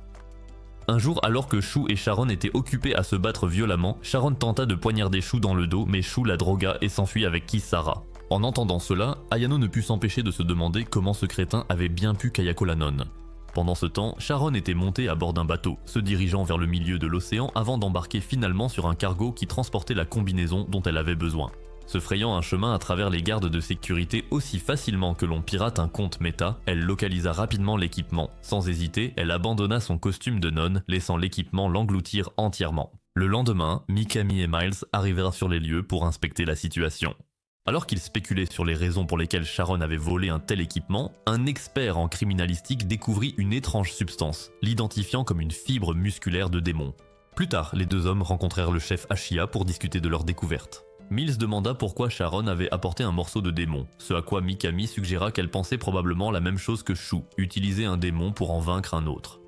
Un jour, alors que Shu et Sharon étaient occupés à se battre violemment, Sharon tenta de poignarder Shu dans le dos, mais Shu la drogua et s'enfuit avec Kisara. En entendant cela, Ayano ne put s'empêcher de se demander comment ce crétin avait bien pu Kayako la nonne. Pendant ce temps, Sharon était montée à bord d'un bateau, se dirigeant vers le milieu de l'océan avant d'embarquer finalement sur un cargo qui transportait la combinaison dont elle avait besoin. Se frayant un chemin à travers les gardes de sécurité aussi facilement que l'on pirate un compte méta, elle localisa rapidement l'équipement. Sans hésiter, elle abandonna son costume de nonne, laissant l'équipement l'engloutir entièrement. Le lendemain, Mikami et Miles arrivèrent sur les lieux pour inspecter la situation. Alors qu'ils spéculaient sur les raisons pour lesquelles Sharon avait volé un tel équipement, un expert en criminalistique découvrit une étrange substance, l'identifiant comme une fibre musculaire de démon. Plus tard, les deux hommes rencontrèrent le chef Ashia pour discuter de leur découverte. Mills demanda pourquoi Sharon avait apporté un morceau de démon, ce à quoi Mikami suggéra qu'elle pensait probablement la même chose que Shu, utiliser un démon pour en vaincre un autre.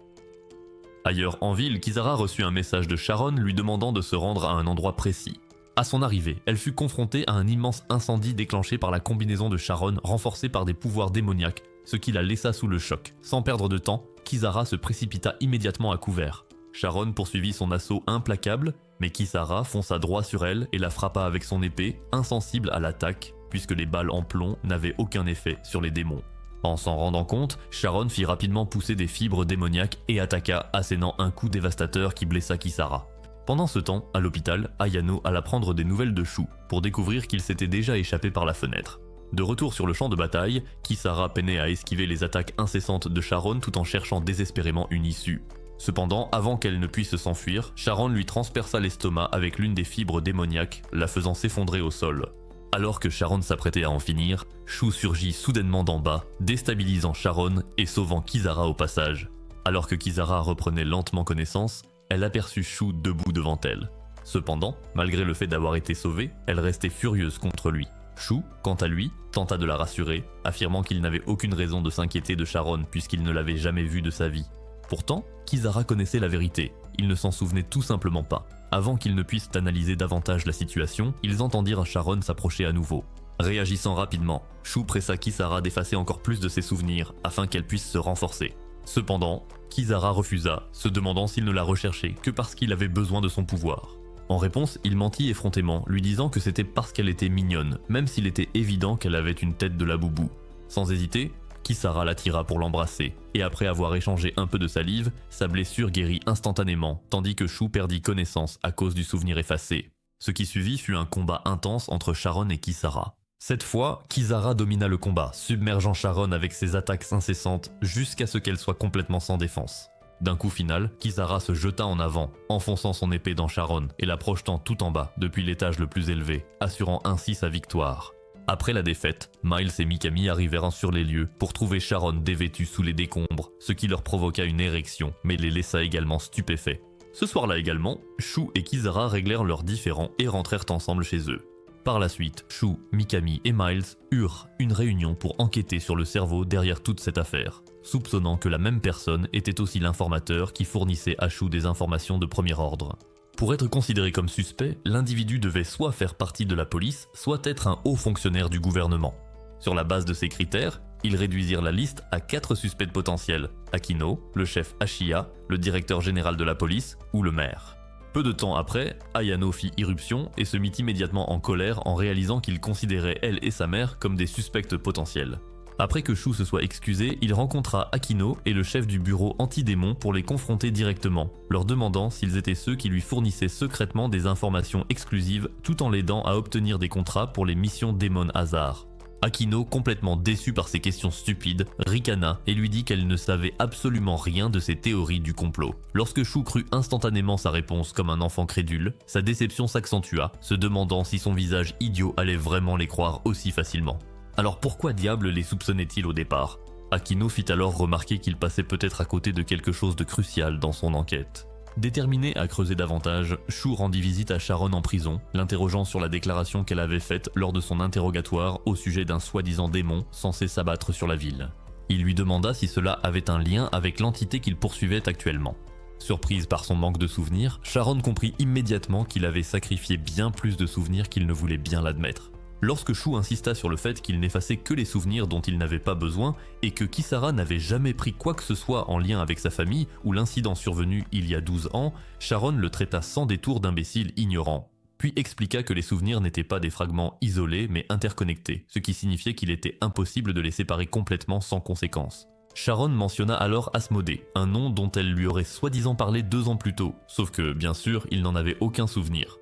Ailleurs en ville, Kisara reçut un message de Sharon lui demandant de se rendre à un endroit précis. À son arrivée, elle fut confrontée à un immense incendie déclenché par la combinaison de Sharon renforcée par des pouvoirs démoniaques, ce qui la laissa sous le choc. Sans perdre de temps, Kisara se précipita immédiatement à couvert. Sharon poursuivit son assaut implacable, mais Kisara fonça droit sur elle et la frappa avec son épée, insensible à l'attaque, puisque les balles en plomb n'avaient aucun effet sur les démons. En s'en rendant compte, Sharon fit rapidement pousser des fibres démoniaques et attaqua, assénant un coup dévastateur qui blessa Kisara. Pendant ce temps, à l'hôpital, Ayano alla prendre des nouvelles de Shu pour découvrir qu'il s'était déjà échappé par la fenêtre. De retour sur le champ de bataille, Kisara peinait à esquiver les attaques incessantes de Sharon tout en cherchant désespérément une issue. Cependant, avant qu'elle ne puisse s'enfuir, Sharon lui transperça l'estomac avec l'une des fibres démoniaques, la faisant s'effondrer au sol. Alors que Sharon s'apprêtait à en finir, Shu surgit soudainement d'en bas, déstabilisant Sharon et sauvant Kisara au passage. Alors que Kisara reprenait lentement connaissance, elle aperçut Shu debout devant elle. Cependant, malgré le fait d'avoir été sauvée, elle restait furieuse contre lui. Shu, quant à lui, tenta de la rassurer, affirmant qu'il n'avait aucune raison de s'inquiéter de Sharon puisqu'il ne l'avait jamais vue de sa vie. Pourtant, Kisara connaissait la vérité, il ne s'en souvenait tout simplement pas. Avant qu'ils ne puissent analyser davantage la situation, ils entendirent Sharon s'approcher à nouveau. Réagissant rapidement, Shu pressa Kisara d'effacer encore plus de ses souvenirs afin qu'elle puisse se renforcer. Cependant, Kisara refusa, se demandant s'il ne la recherchait que parce qu'il avait besoin de son pouvoir. En réponse, il mentit effrontément, lui disant que c'était parce qu'elle était mignonne, même s'il était évident qu'elle avait une tête de laboubou. Sans hésiter, Kisara l'attira pour l'embrasser, et après avoir échangé un peu de salive, sa blessure guérit instantanément, tandis que Shu perdit connaissance à cause du souvenir effacé. Ce qui suivit fut un combat intense entre Sharon et Kisara. Cette fois, Kisara domina le combat, submergeant Sharon avec ses attaques incessantes jusqu'à ce qu'elle soit complètement sans défense. D'un coup final, Kisara se jeta en avant, enfonçant son épée dans Sharon et la projetant tout en bas depuis l'étage le plus élevé, assurant ainsi sa victoire. Après la défaite, Miles et Mikami arrivèrent sur les lieux pour trouver Sharon dévêtue sous les décombres, ce qui leur provoqua une érection, mais les laissa également stupéfaits. Ce soir-là également, Shu et Kisara réglèrent leurs différends et rentrèrent ensemble chez eux. Par la suite, Shu, Mikami et Miles eurent une réunion pour enquêter sur le cerveau derrière toute cette affaire, soupçonnant que la même personne était aussi l'informateur qui fournissait à Shu des informations de premier ordre. Pour être considéré comme suspect, l'individu devait soit faire partie de la police, soit être un haut fonctionnaire du gouvernement. Sur la base de ces critères, ils réduisirent la liste à 4 suspects potentiels: Akino, le chef Ashiya, le directeur général de la police ou le maire. Peu de temps après, Ayano fit irruption et se mit immédiatement en colère en réalisant qu'il considérait elle et sa mère comme des suspects potentiels. Après que Shu se soit excusé, il rencontra Akino et le chef du bureau anti-démon pour les confronter directement, leur demandant s'ils étaient ceux qui lui fournissaient secrètement des informations exclusives tout en l'aidant à obtenir des contrats pour les missions Demon Hazard. Akino, complètement déçu par ces questions stupides, ricana et lui dit qu'elle ne savait absolument rien de ses théories du complot. Lorsque Shu crut instantanément sa réponse comme un enfant crédule, sa déception s'accentua, se demandant si son visage idiot allait vraiment les croire aussi facilement. Alors pourquoi diable les soupçonnait-il au départ? Akino fit alors remarquer qu'il passait peut-être à côté de quelque chose de crucial dans son enquête. Déterminé à creuser davantage, Shu rendit visite à Sharon en prison, l'interrogeant sur la déclaration qu'elle avait faite lors de son interrogatoire au sujet d'un soi-disant démon censé s'abattre sur la ville. Il lui demanda si cela avait un lien avec l'entité qu'il poursuivait actuellement. Surprise par son manque de souvenirs, Sharon comprit immédiatement qu'il avait sacrifié bien plus de souvenirs qu'il ne voulait bien l'admettre. Lorsque Shu insista sur le fait qu'il n'effaçait que les souvenirs dont il n'avait pas besoin et que Kisara n'avait jamais pris quoi que ce soit en lien avec sa famille ou l'incident survenu il y a 12 ans, Sharon le traita sans détour d'imbécile ignorant, puis expliqua que les souvenirs n'étaient pas des fragments isolés mais interconnectés, ce qui signifiait qu'il était impossible de les séparer complètement sans conséquence. Sharon mentionna alors Asmodée, un nom dont elle lui aurait soi-disant parlé 2 ans plus tôt, sauf que, bien sûr, il n'en avait aucun souvenir.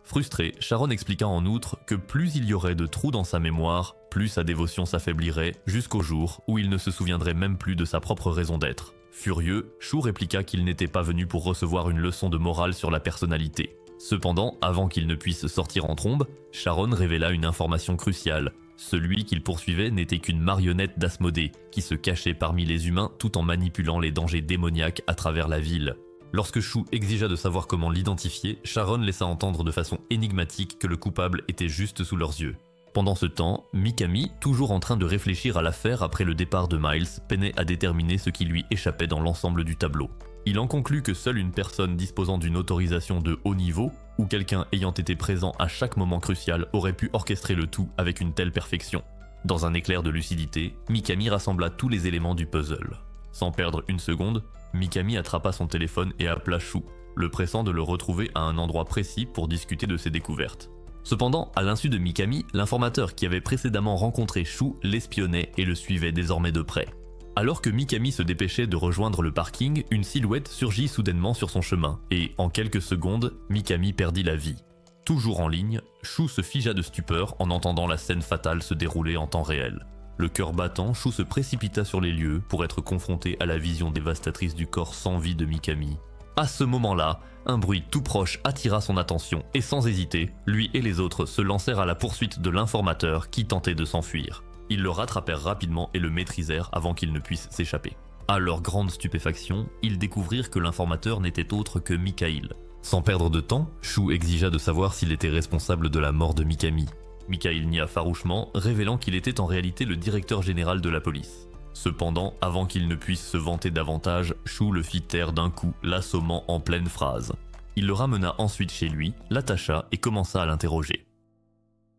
Frustré, Sharon expliqua en outre que plus il y aurait de trous dans sa mémoire, plus sa dévotion s'affaiblirait, jusqu'au jour où il ne se souviendrait même plus de sa propre raison d'être. Furieux, Shu répliqua qu'il n'était pas venu pour recevoir une leçon de morale sur la personnalité. Cependant, avant qu'il ne puisse sortir en trombe, Sharon révéla une information cruciale. Celui qu'il poursuivait n'était qu'une marionnette d'Asmodée, qui se cachait parmi les humains tout en manipulant les dangers démoniaques à travers la ville. Lorsque Shu exigea de savoir comment l'identifier, Sharon laissa entendre de façon énigmatique que le coupable était juste sous leurs yeux. Pendant ce temps, Mikami, toujours en train de réfléchir à l'affaire après le départ de Miles, peinait à déterminer ce qui lui échappait dans l'ensemble du tableau. Il en conclut que seule une personne disposant d'une autorisation de haut niveau, ou quelqu'un ayant été présent à chaque moment crucial, aurait pu orchestrer le tout avec une telle perfection. Dans un éclair de lucidité, Mikami rassembla tous les éléments du puzzle. Sans perdre une seconde, Mikami attrapa son téléphone et appela Shu, le pressant de le retrouver à un endroit précis pour discuter de ses découvertes. Cependant, à l'insu de Mikami, l'informateur qui avait précédemment rencontré Shu l'espionnait et le suivait désormais de près. Alors que Mikami se dépêchait de rejoindre le parking, une silhouette surgit soudainement sur son chemin, et en quelques secondes, Mikami perdit la vie. Toujours en ligne, Shu se figea de stupeur en entendant la scène fatale se dérouler en temps réel. Le cœur battant, Shu se précipita sur les lieux pour être confronté à la vision dévastatrice du corps sans vie de Mikami. À ce moment-là, un bruit tout proche attira son attention et sans hésiter, lui et les autres se lancèrent à la poursuite de l'informateur qui tentait de s'enfuir. Ils le rattrapèrent rapidement et le maîtrisèrent avant qu'il ne puisse s'échapper. À leur grande stupéfaction, ils découvrirent que l'informateur n'était autre que Mikhail. Sans perdre de temps, Shu exigea de savoir s'il était responsable de la mort de Mikami. Mikhail nia farouchement, révélant qu'il était en réalité le directeur général de la police. Cependant, avant qu'il ne puisse se vanter davantage, Shu le fit taire d'un coup, l'assommant en pleine phrase. Il le ramena ensuite chez lui, l'attacha et commença à l'interroger.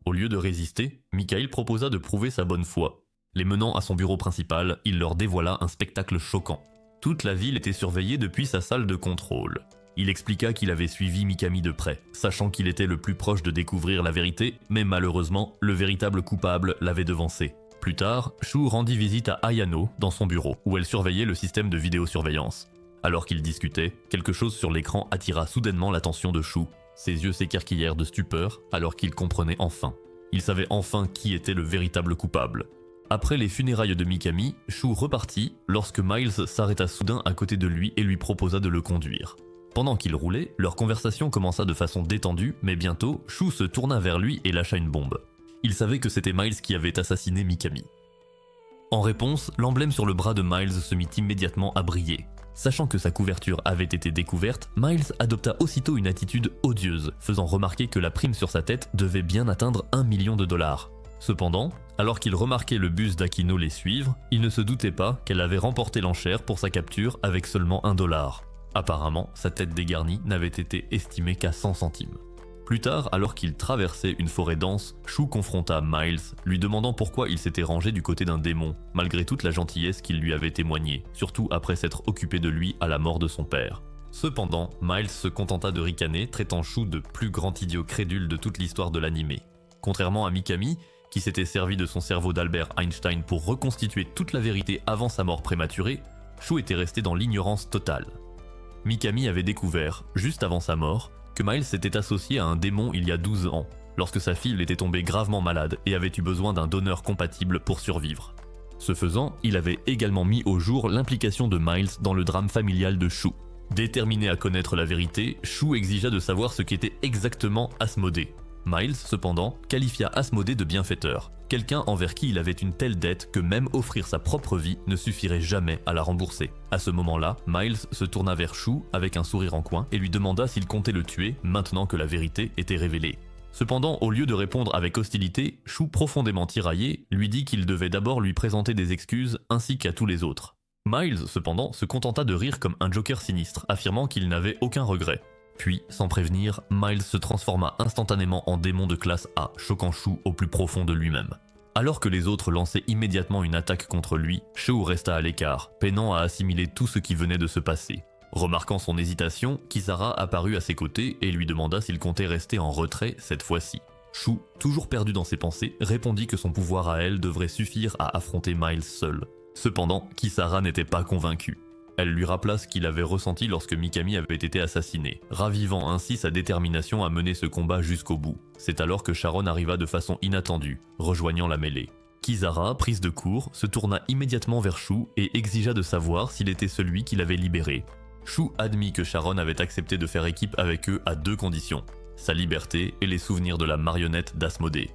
Au lieu de résister, Mikhail proposa de prouver sa bonne foi. Les menant à son bureau principal, il leur dévoila un spectacle choquant. Toute la ville était surveillée depuis sa salle de contrôle. Il expliqua qu'il avait suivi Mikami de près, sachant qu'il était le plus proche de découvrir la vérité, mais malheureusement, le véritable coupable l'avait devancé. Plus tard, Shu rendit visite à Ayano dans son bureau, où elle surveillait le système de vidéosurveillance. Alors qu'ils discutaient, quelque chose sur l'écran attira soudainement l'attention de Shu. Ses yeux s'écarquillèrent de stupeur alors qu'il comprenait enfin. Il savait enfin qui était le véritable coupable. Après les funérailles de Mikami, Shu repartit lorsque Miles s'arrêta soudain à côté de lui et lui proposa de le conduire. Pendant qu'il roulait, leur conversation commença de façon détendue, mais bientôt, Shu se tourna vers lui et lâcha une bombe. Il savait que c'était Miles qui avait assassiné Mikami. En réponse, l'emblème sur le bras de Miles se mit immédiatement à briller. Sachant que sa couverture avait été découverte, Miles adopta aussitôt une attitude odieuse, faisant remarquer que la prime sur sa tête devait bien atteindre 1 million de dollars. Cependant, alors qu'il remarquait le bus d'Akino les suivre, il ne se doutait pas qu'elle avait remporté l'enchère pour sa capture avec seulement 1 dollar. Apparemment, sa tête dégarnie n'avait été estimée qu'à 100 centimes. Plus tard, alors qu'il traversait une forêt dense, Shu confronta Miles, lui demandant pourquoi il s'était rangé du côté d'un démon, malgré toute la gentillesse qu'il lui avait témoignée, surtout après s'être occupé de lui à la mort de son père. Cependant, Miles se contenta de ricaner, traitant Shu de plus grand idiot crédule de toute l'histoire de l'anime. Contrairement à Mikami, qui s'était servi de son cerveau d'Albert Einstein pour reconstituer toute la vérité avant sa mort prématurée, Shu était resté dans l'ignorance totale. Mikami avait découvert, juste avant sa mort, que Miles s'était associé à un démon il y a 12 ans, lorsque sa fille était tombée gravement malade et avait eu besoin d'un donneur compatible pour survivre. Ce faisant, il avait également mis au jour l'implication de Miles dans le drame familial de Shu. Déterminé à connaître la vérité, Shu exigea de savoir ce qu'était exactement Asmodée. Miles, cependant, qualifia Asmodée de bienfaiteur, quelqu'un envers qui il avait une telle dette que même offrir sa propre vie ne suffirait jamais à la rembourser. À ce moment-là, Miles se tourna vers Shu avec un sourire en coin et lui demanda s'il comptait le tuer maintenant que la vérité était révélée. Cependant, au lieu de répondre avec hostilité, Shu, profondément tiraillé, lui dit qu'il devait d'abord lui présenter des excuses ainsi qu'à tous les autres. Miles, cependant, se contenta de rire comme un joker sinistre, affirmant qu'il n'avait aucun regret. Puis, sans prévenir, Miles se transforma instantanément en démon de classe A, choquant Shu au plus profond de lui-même. Alors que les autres lançaient immédiatement une attaque contre lui, Shu resta à l'écart, peinant à assimiler tout ce qui venait de se passer. Remarquant son hésitation, Kisara apparut à ses côtés et lui demanda s'il comptait rester en retrait cette fois-ci. Shu, toujours perdu dans ses pensées, répondit que son pouvoir à elle devrait suffire à affronter Miles seul. Cependant, Kisara n'était pas convaincue. Elle lui rappela ce qu'il avait ressenti lorsque Mikami avait été assassiné, ravivant ainsi sa détermination à mener ce combat jusqu'au bout. C'est alors que Sharon arriva de façon inattendue, rejoignant la mêlée. Kisara, prise de court, se tourna immédiatement vers Shu et exigea de savoir s'il était celui qui l'avait libéré. Shu admit que Sharon avait accepté de faire équipe avec eux à 2 conditions, sa liberté et les souvenirs de la marionnette d'Asmodée.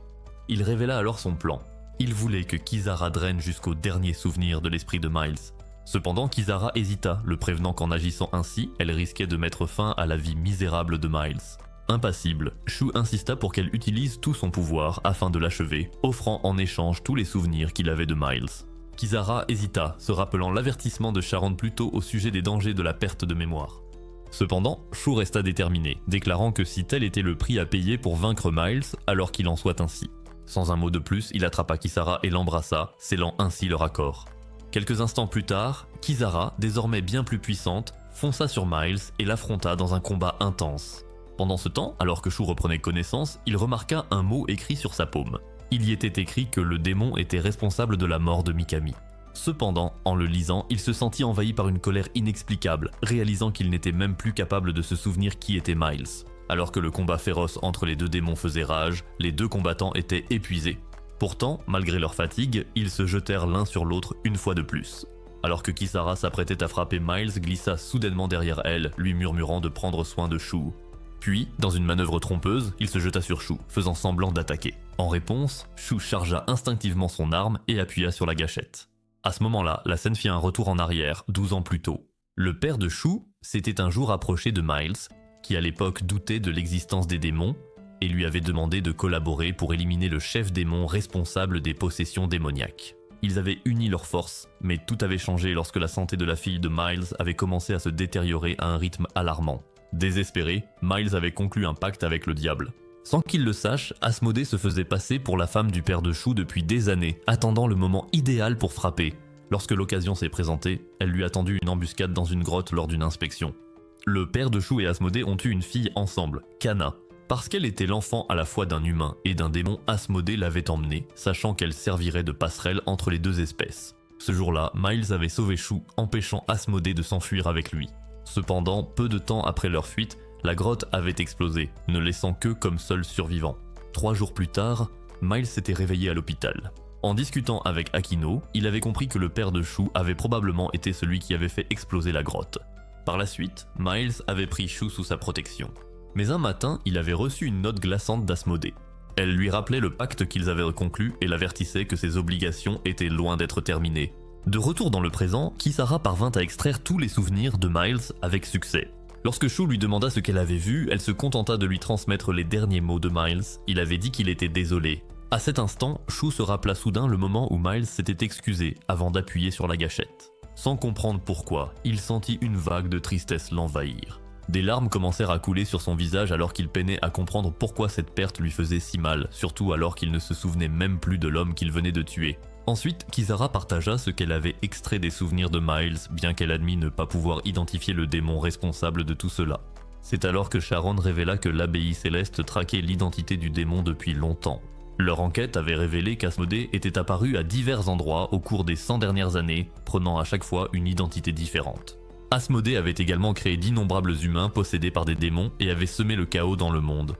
Il révéla alors son plan. Il voulait que Kisara draine jusqu'au dernier souvenir de l'esprit de Miles. Cependant, Kisara hésita, le prévenant qu'en agissant ainsi, elle risquait de mettre fin à la vie misérable de Miles. Impassible, Shu insista pour qu'elle utilise tout son pouvoir afin de l'achever, offrant en échange tous les souvenirs qu'il avait de Miles. Kisara hésita, se rappelant l'avertissement de Sharon plus tôt au sujet des dangers de la perte de mémoire. Cependant, Shu resta déterminé, déclarant que si tel était le prix à payer pour vaincre Miles, alors qu'il en soit ainsi. Sans un mot de plus, il attrapa Kisara et l'embrassa, scellant ainsi leur accord. Quelques instants plus tard, Kisara, désormais bien plus puissante, fonça sur Miles et l'affronta dans un combat intense. Pendant ce temps, alors que Shu reprenait connaissance, il remarqua un mot écrit sur sa paume. Il y était écrit que le démon était responsable de la mort de Mikami. Cependant, en le lisant, il se sentit envahi par une colère inexplicable, réalisant qu'il n'était même plus capable de se souvenir qui était Miles. Alors que le combat féroce entre les deux démons faisait rage, les deux combattants étaient épuisés. Pourtant, malgré leur fatigue, ils se jetèrent l'un sur l'autre une fois de plus. Alors que Kisara s'apprêtait à frapper, Miles glissa soudainement derrière elle, lui murmurant de prendre soin de Shu. Puis, dans une manœuvre trompeuse, il se jeta sur Shu, faisant semblant d'attaquer. En réponse, Shu chargea instinctivement son arme et appuya sur la gâchette. À ce moment-là, la scène fit un retour en arrière, 12 ans plus tôt. Le père de Shu s'était un jour approché de Miles, qui à l'époque doutait de l'existence des démons, et lui avait demandé de collaborer pour éliminer le chef démon responsable des possessions démoniaques. Ils avaient uni leurs forces, mais tout avait changé lorsque la santé de la fille de Miles avait commencé à se détériorer à un rythme alarmant. Désespéré, Miles avait conclu un pacte avec le diable. Sans qu'il le sache, Asmodée se faisait passer pour la femme du père de Shu depuis des années, attendant le moment idéal pour frapper. Lorsque l'occasion s'est présentée, elle lui a tendu une embuscade dans une grotte lors d'une inspection. Le père de Shu et Asmodée ont eu une fille ensemble, Kana. Parce qu'elle était l'enfant à la fois d'un humain et d'un démon, Asmodée l'avait emmenée, sachant qu'elle servirait de passerelle entre les deux espèces. Ce jour-là, Miles avait sauvé Shu, empêchant Asmodée de s'enfuir avec lui. Cependant, peu de temps après leur fuite, la grotte avait explosé, ne laissant qu'eux comme seuls survivants. 3 jours plus tard, Miles s'était réveillé à l'hôpital. En discutant avec Akino, il avait compris que le père de Shu avait probablement été celui qui avait fait exploser la grotte. Par la suite, Miles avait pris Shu sous sa protection. Mais un matin, il avait reçu une note glaçante d'Asmodée. Elle lui rappelait le pacte qu'ils avaient conclu et l'avertissait que ses obligations étaient loin d'être terminées. De retour dans le présent, Kisara parvint à extraire tous les souvenirs de Miles avec succès. Lorsque Shu lui demanda ce qu'elle avait vu, elle se contenta de lui transmettre les derniers mots de Miles. Il avait dit qu'il était désolé. À cet instant, Shu se rappela soudain le moment où Miles s'était excusé avant d'appuyer sur la gâchette. Sans comprendre pourquoi, il sentit une vague de tristesse l'envahir. Des larmes commencèrent à couler sur son visage alors qu'il peinait à comprendre pourquoi cette perte lui faisait si mal, surtout alors qu'il ne se souvenait même plus de l'homme qu'il venait de tuer. Ensuite, Kisara partagea ce qu'elle avait extrait des souvenirs de Miles, bien qu'elle admit ne pas pouvoir identifier le démon responsable de tout cela. C'est alors que Sharon révéla que l'abbaye céleste traquait l'identité du démon depuis longtemps. Leur enquête avait révélé qu'Asmodée était apparu à divers endroits au cours des 100 dernières années, prenant à chaque fois une identité différente. Asmodée avait également créé d'innombrables humains possédés par des démons et avait semé le chaos dans le monde.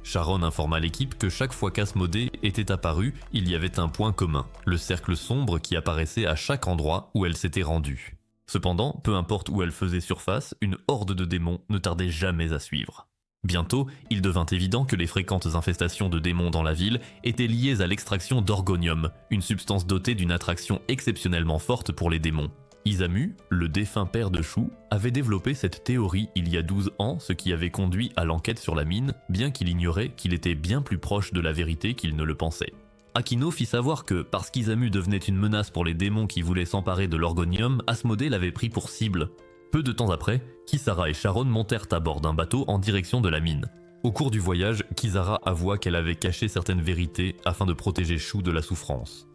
Sharon informa l'équipe que chaque fois qu'Asmodée était apparue, il y avait un point commun, le cercle sombre qui apparaissait à chaque endroit où elle s'était rendue. Cependant, peu importe où elle faisait surface, une horde de démons ne tardait jamais à suivre. Bientôt, il devint évident que les fréquentes infestations de démons dans la ville étaient liées à l'extraction d'orgonium, une substance dotée d'une attraction exceptionnellement forte pour les démons. Isamu, le défunt père de Shu, avait développé cette théorie il y a 12 ans, ce qui avait conduit à l'enquête sur la mine, bien qu'il ignorait qu'il était bien plus proche de la vérité qu'il ne le pensait. Akino fit savoir que, parce qu'Isamu devenait une menace pour les démons qui voulaient s'emparer de l'orgonium, Asmodée l'avait pris pour cible. Peu de temps après, Kisara et Sharon montèrent à bord d'un bateau en direction de la mine. Au cours du voyage, Kisara avoua qu'elle avait caché certaines vérités afin de protéger Shu de la souffrance.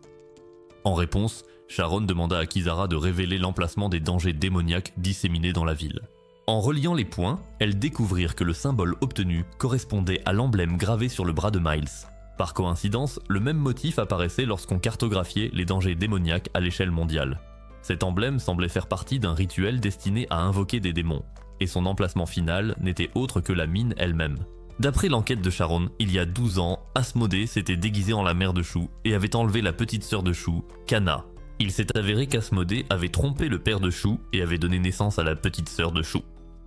En réponse, Sharon demanda à Kisara de révéler l'emplacement des dangers démoniaques disséminés dans la ville. En reliant les points, elles découvrirent que le symbole obtenu correspondait à l'emblème gravé sur le bras de Miles. Par coïncidence, le même motif apparaissait lorsqu'on cartographiait les dangers démoniaques à l'échelle mondiale. Cet emblème semblait faire partie d'un rituel destiné à invoquer des démons, et son emplacement final n'était autre que la mine elle-même. D'après l'enquête de Sharon, il y a 12 ans, Asmodée s'était déguisée en la mère de Shu et avait enlevé la petite sœur de Shu, Kana. Il s'est avéré qu'Asmodée avait trompé le père de Shu et avait donné naissance à la petite sœur de Shu.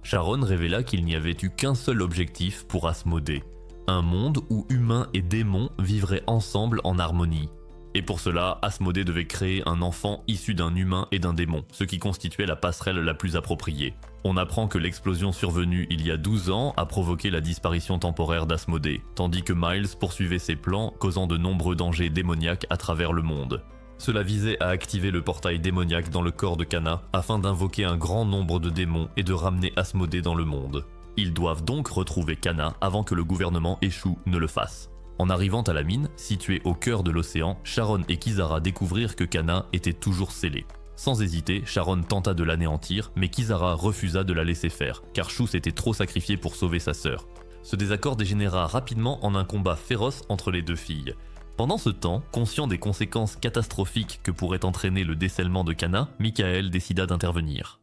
Sharon révéla qu'il n'y avait eu qu'un seul objectif pour Asmodée, un monde où humains et démons vivraient ensemble en harmonie. Et pour cela, Asmodée devait créer un enfant issu d'un humain et d'un démon, ce qui constituait la passerelle la plus appropriée. On apprend que l'explosion survenue il y a 12 ans a provoqué la disparition temporaire d'Asmodée, tandis que Miles poursuivait ses plans, causant de nombreux dangers démoniaques à travers le monde. Cela visait à activer le portail démoniaque dans le corps de Kana afin d'invoquer un grand nombre de démons et de ramener Asmodée dans le monde. Ils doivent donc retrouver Kana avant que le gouvernement échoue ne le fasse. En arrivant à la mine, située au cœur de l'océan, Sharon et Kisara découvrirent que Kana était toujours scellée. Sans hésiter, Sharon tenta de l'anéantir, mais Kisara refusa de la laisser faire, car Shu s'était trop sacrifié pour sauver sa sœur. Ce désaccord dégénéra rapidement en un combat féroce entre les deux filles. Pendant ce temps, conscient des conséquences catastrophiques que pourrait entraîner le décèlement de Kana, Michael décida d'intervenir.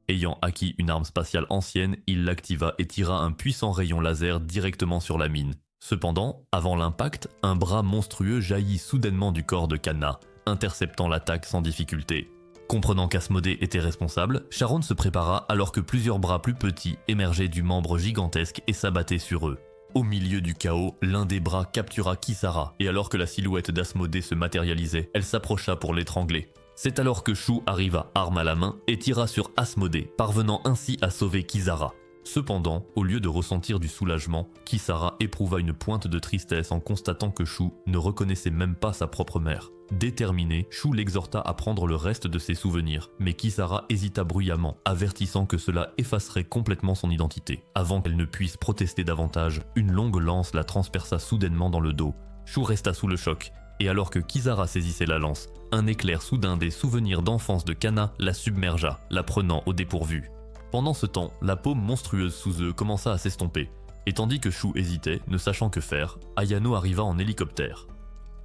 Ayant acquis une arme spatiale ancienne, il l'activa et tira un puissant rayon laser directement sur la mine. Cependant, avant l'impact, un bras monstrueux jaillit soudainement du corps de Kana, interceptant l'attaque sans difficulté. Comprenant qu'Asmodée était responsable, Sharon se prépara alors que plusieurs bras plus petits émergeaient du membre gigantesque et s'abattaient sur eux. Au milieu du chaos, l'un des bras captura Kisara, et alors que la silhouette d'Asmodée se matérialisait, elle s'approcha pour l'étrangler. C'est alors que Shu arriva, arme à la main, et tira sur Asmodée, parvenant ainsi à sauver Kisara. Cependant, au lieu de ressentir du soulagement, Kisara éprouva une pointe de tristesse en constatant que Shu ne reconnaissait même pas sa propre mère. Déterminé, Shu l'exhorta à prendre le reste de ses souvenirs, mais Kisara hésita bruyamment, avertissant que cela effacerait complètement son identité. Avant qu'elle ne puisse protester davantage, une longue lance la transperça soudainement dans le dos. Shu resta sous le choc, et alors que Kisara saisissait la lance, un éclair soudain des souvenirs d'enfance de Kana la submergea, la prenant au dépourvu. Pendant ce temps, la paume monstrueuse sous eux commença à s'estomper, et tandis que Shu hésitait, ne sachant que faire, Ayano arriva en hélicoptère.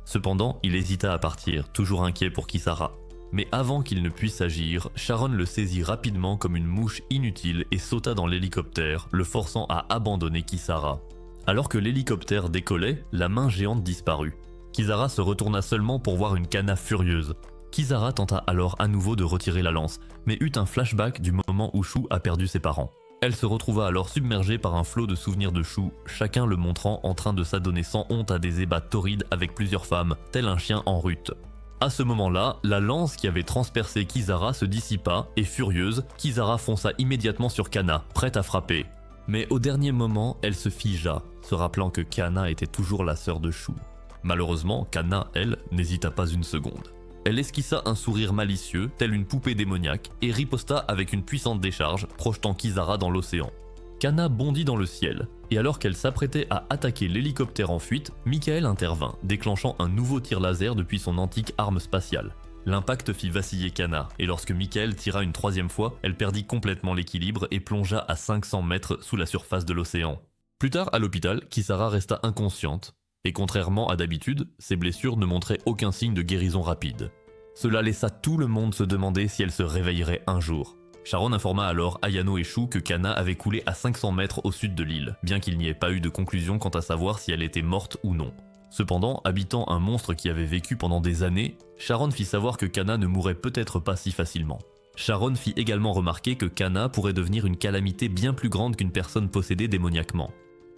Cependant, il hésita à partir, toujours inquiet pour Kisara. Mais avant qu'il ne puisse agir, Sharon le saisit rapidement comme une mouche inutile et sauta dans l'hélicoptère, le forçant à abandonner Kisara. Alors que l'hélicoptère décollait, la main géante disparut. Kisara se retourna seulement pour voir une Kana furieuse. Kisara tenta alors à nouveau de retirer la lance, mais eut un flashback du moment où Shu a perdu ses parents. Elle se retrouva alors submergée par un flot de souvenirs de Shu, chacun le montrant en train de s'adonner sans honte à des ébats torrides avec plusieurs femmes, tel un chien en rut. À ce moment-là, la lance qui avait transpercé Kisara se dissipa et furieuse, Kisara fonça immédiatement sur Kana, prête à frapper. Mais au dernier moment, elle se figea, se rappelant que Kana était toujours la sœur de Shu. Malheureusement, Kana, elle, n'hésita pas une seconde. Elle esquissa un sourire malicieux, tel une poupée démoniaque, et riposta avec une puissante décharge, projetant Kisara dans l'océan. Kana bondit dans le ciel, et alors qu'elle s'apprêtait à attaquer l'hélicoptère en fuite, Michael intervint, déclenchant un nouveau tir laser depuis son antique arme spatiale. L'impact fit vaciller Kana, et lorsque Michael tira une troisième fois, elle perdit complètement l'équilibre et plongea à 500 mètres sous la surface de l'océan. Plus tard, à l'hôpital, Kisara resta inconsciente, et contrairement à d'habitude, ses blessures ne montraient aucun signe de guérison rapide. Cela laissa tout le monde se demander si elle se réveillerait un jour. Sharon informa alors Ayano et Shu que Kana avait coulé à 500 mètres au sud de l'île, bien qu'il n'y ait pas eu de conclusion quant à savoir si elle était morte ou non. Cependant, habitant un monstre qui avait vécu pendant des années, Sharon fit savoir que Kana ne mourrait peut-être pas si facilement. Sharon fit également remarquer que Kana pourrait devenir une calamité bien plus grande qu'une personne possédée démoniaquement.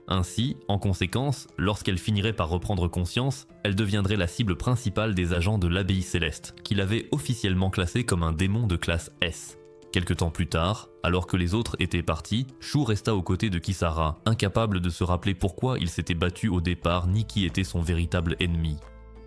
Ainsi, en conséquence, lorsqu'elle finirait par reprendre conscience, elle deviendrait la cible principale des agents de l'Abbaye Céleste, qu'il avait officiellement classé comme un démon de classe S. Quelque temps plus tard, alors que les autres étaient partis, Shu resta aux côtés de Kisara, incapable de se rappeler pourquoi il s'était battu au départ ni qui était son véritable ennemi.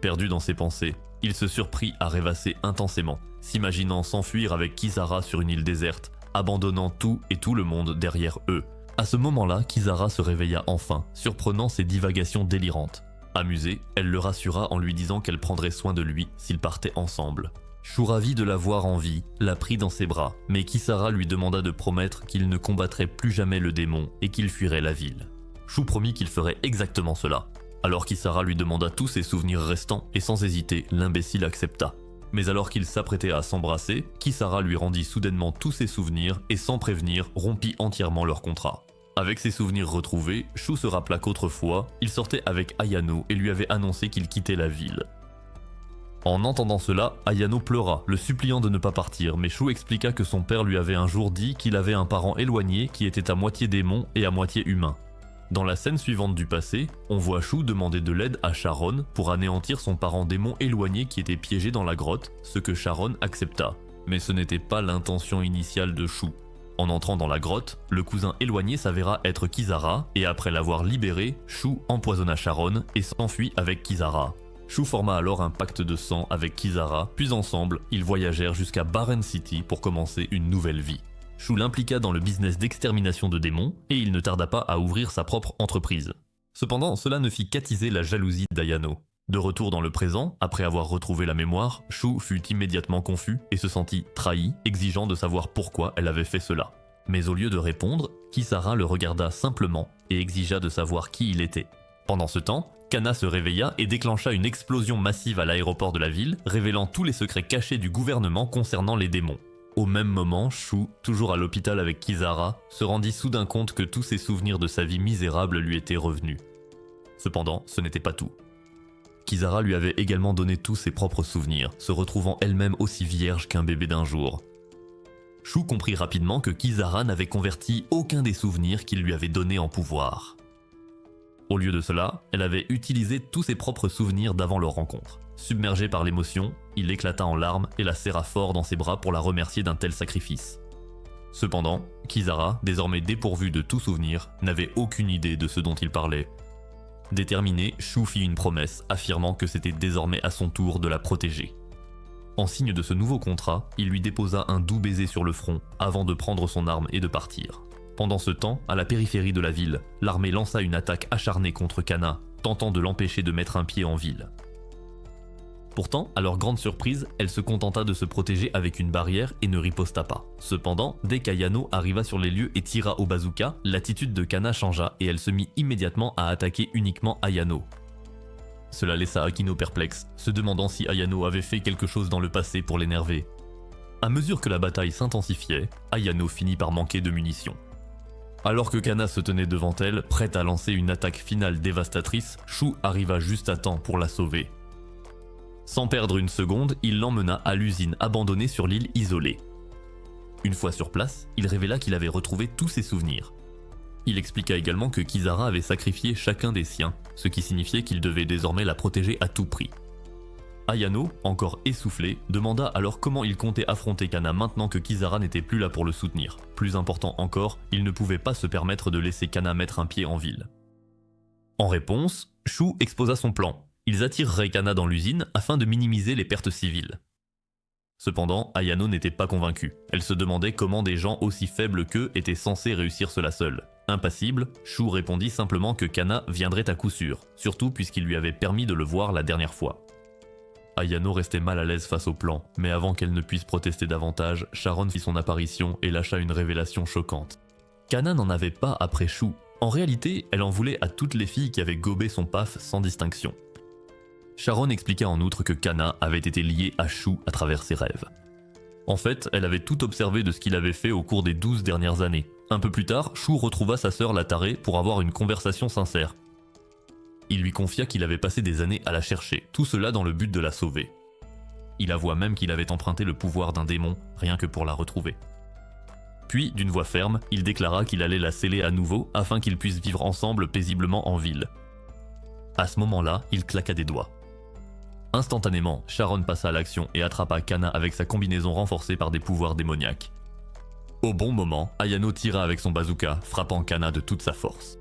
Perdu dans ses pensées, il se surprit à rêvasser intensément, s'imaginant s'enfuir avec Kisara sur une île déserte, abandonnant tout et tout le monde derrière eux. À ce moment-là, Kisara se réveilla enfin, surprenant ses divagations délirantes. Amusée, elle le rassura en lui disant qu'elle prendrait soin de lui s'ils partaient ensemble. Shu, ravi de la voir en vie, la prit dans ses bras, mais Kisara lui demanda de promettre qu'il ne combattrait plus jamais le démon et qu'il fuirait la ville. Shu promit qu'il ferait exactement cela. Alors Kisara lui demanda tous ses souvenirs restants et sans hésiter, l'imbécile accepta. Mais alors qu'ils s'apprêtaient à s'embrasser, Kisara lui rendit soudainement tous ses souvenirs et sans prévenir, rompit entièrement leur contrat. Avec ses souvenirs retrouvés, Shu se rappela qu'autrefois, il sortait avec Ayano et lui avait annoncé qu'il quittait la ville. En entendant cela, Ayano pleura, le suppliant de ne pas partir, mais Shu expliqua que son père lui avait un jour dit qu'il avait un parent éloigné qui était à moitié démon et à moitié humain. Dans la scène suivante du passé, on voit Shu demander de l'aide à Sharon pour anéantir son parent démon éloigné qui était piégé dans la grotte, ce que Sharon accepta. Mais ce n'était pas l'intention initiale de Shu. En entrant dans la grotte, le cousin éloigné s'avéra être Kisara, et après l'avoir libéré, Shu empoisonna Sharon et s'enfuit avec Kisara. Shu forma alors un pacte de sang avec Kisara, puis ensemble, ils voyagèrent jusqu'à Barren City pour commencer une nouvelle vie. Shu l'impliqua dans le business d'extermination de démons, et il ne tarda pas à ouvrir sa propre entreprise. Cependant, cela ne fit qu'attiser la jalousie d'Ayano. De retour dans le présent, après avoir retrouvé la mémoire, Shu fut immédiatement confus et se sentit trahi, exigeant de savoir pourquoi elle avait fait cela. Mais au lieu de répondre, Kisara le regarda simplement et exigea de savoir qui il était. Pendant ce temps, Kana se réveilla et déclencha une explosion massive à l'aéroport de la ville, révélant tous les secrets cachés du gouvernement concernant les démons. Au même moment, Shu, toujours à l'hôpital avec Kisara, se rendit soudain compte que tous ses souvenirs de sa vie misérable lui étaient revenus. Cependant, ce n'était pas tout. Kisara lui avait également donné tous ses propres souvenirs, se retrouvant elle-même aussi vierge qu'un bébé d'un jour. Shu comprit rapidement que Kisara n'avait converti aucun des souvenirs qu'il lui avait donnés en pouvoir. Au lieu de cela, elle avait utilisé tous ses propres souvenirs d'avant leur rencontre. Submergé par l'émotion, il éclata en larmes et la serra fort dans ses bras pour la remercier d'un tel sacrifice. Cependant, Kisara, désormais dépourvue de tout souvenir, n'avait aucune idée de ce dont il parlait. Déterminé, Shu fit une promesse, affirmant que c'était désormais à son tour de la protéger. En signe de ce nouveau contrat, il lui déposa un doux baiser sur le front avant de prendre son arme et de partir. Pendant ce temps, à la périphérie de la ville, l'armée lança une attaque acharnée contre Kana, tentant de l'empêcher de mettre un pied en ville. Pourtant, à leur grande surprise, elle se contenta de se protéger avec une barrière et ne riposta pas. Cependant, dès qu'Ayano arriva sur les lieux et tira au bazooka, l'attitude de Kana changea et elle se mit immédiatement à attaquer uniquement Ayano. Cela laissa Akino perplexe, se demandant si Ayano avait fait quelque chose dans le passé pour l'énerver. À mesure que la bataille s'intensifiait, Ayano finit par manquer de munitions. Alors que Kana se tenait devant elle, prête à lancer une attaque finale dévastatrice, Shu arriva juste à temps pour la sauver. Sans perdre une seconde, il l'emmena à l'usine abandonnée sur l'île isolée. Une fois sur place, il révéla qu'il avait retrouvé tous ses souvenirs. Il expliqua également que Kisara avait sacrifié chacun des siens, ce qui signifiait qu'il devait désormais la protéger à tout prix. Ayano, encore essoufflé, demanda alors comment il comptait affronter Kana maintenant que Kisara n'était plus là pour le soutenir. Plus important encore, il ne pouvait pas se permettre de laisser Kana mettre un pied en ville. En réponse, Shu exposa son plan. Ils attireraient Kana dans l'usine afin de minimiser les pertes civiles. Cependant, Ayano n'était pas convaincue. Elle se demandait comment des gens aussi faibles qu'eux étaient censés réussir cela seuls. Impassible, Shu répondit simplement que Kana viendrait à coup sûr, surtout puisqu'il lui avait permis de le voir la dernière fois. Ayano restait mal à l'aise face au plan, mais avant qu'elle ne puisse protester davantage, Sharon fit son apparition et lâcha une révélation choquante. Kana n'en avait pas après Shu. En réalité, elle en voulait à toutes les filles qui avaient gobé son paf sans distinction. Sharon expliqua en outre que Kana avait été lié à Shu à travers ses rêves. En fait, elle avait tout observé de ce qu'il avait fait au cours des 12 dernières années. Un peu plus tard, Shu retrouva sa sœur la tarée pour avoir une conversation sincère. Il lui confia qu'il avait passé des années à la chercher, tout cela dans le but de la sauver. Il avoua même qu'il avait emprunté le pouvoir d'un démon, rien que pour la retrouver. Puis, d'une voix ferme, il déclara qu'il allait la sceller à nouveau afin qu'ils puissent vivre ensemble paisiblement en ville. À ce moment-là, il claqua des doigts. Instantanément, Sharon passa à l'action et attrapa Kana avec sa combinaison renforcée par des pouvoirs démoniaques. Au bon moment, Ayano tira avec son bazooka, frappant Kana de toute sa force.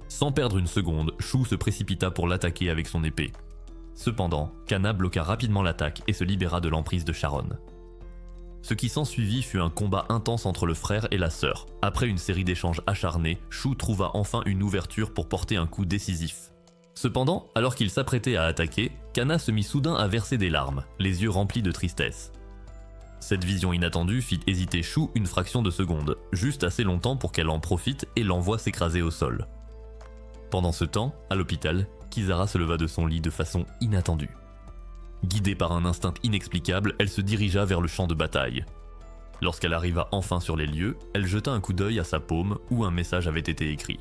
Sans perdre une seconde, Shu se précipita pour l'attaquer avec son épée. Cependant, Kana bloqua rapidement l'attaque et se libéra de l'emprise de Sharon. Ce qui s'ensuivit fut un combat intense entre le frère et la sœur. Après une série d'échanges acharnés, Shu trouva enfin une ouverture pour porter un coup décisif. Cependant, alors qu'il s'apprêtait à attaquer, Kana se mit soudain à verser des larmes, les yeux remplis de tristesse. Cette vision inattendue fit hésiter Shu une fraction de seconde, juste assez longtemps pour qu'elle en profite et l'envoie s'écraser au sol. Pendant ce temps, à l'hôpital, Kisara se leva de son lit de façon inattendue. Guidée par un instinct inexplicable, elle se dirigea vers le champ de bataille. Lorsqu'elle arriva enfin sur les lieux, elle jeta un coup d'œil à sa paume où un message avait été écrit.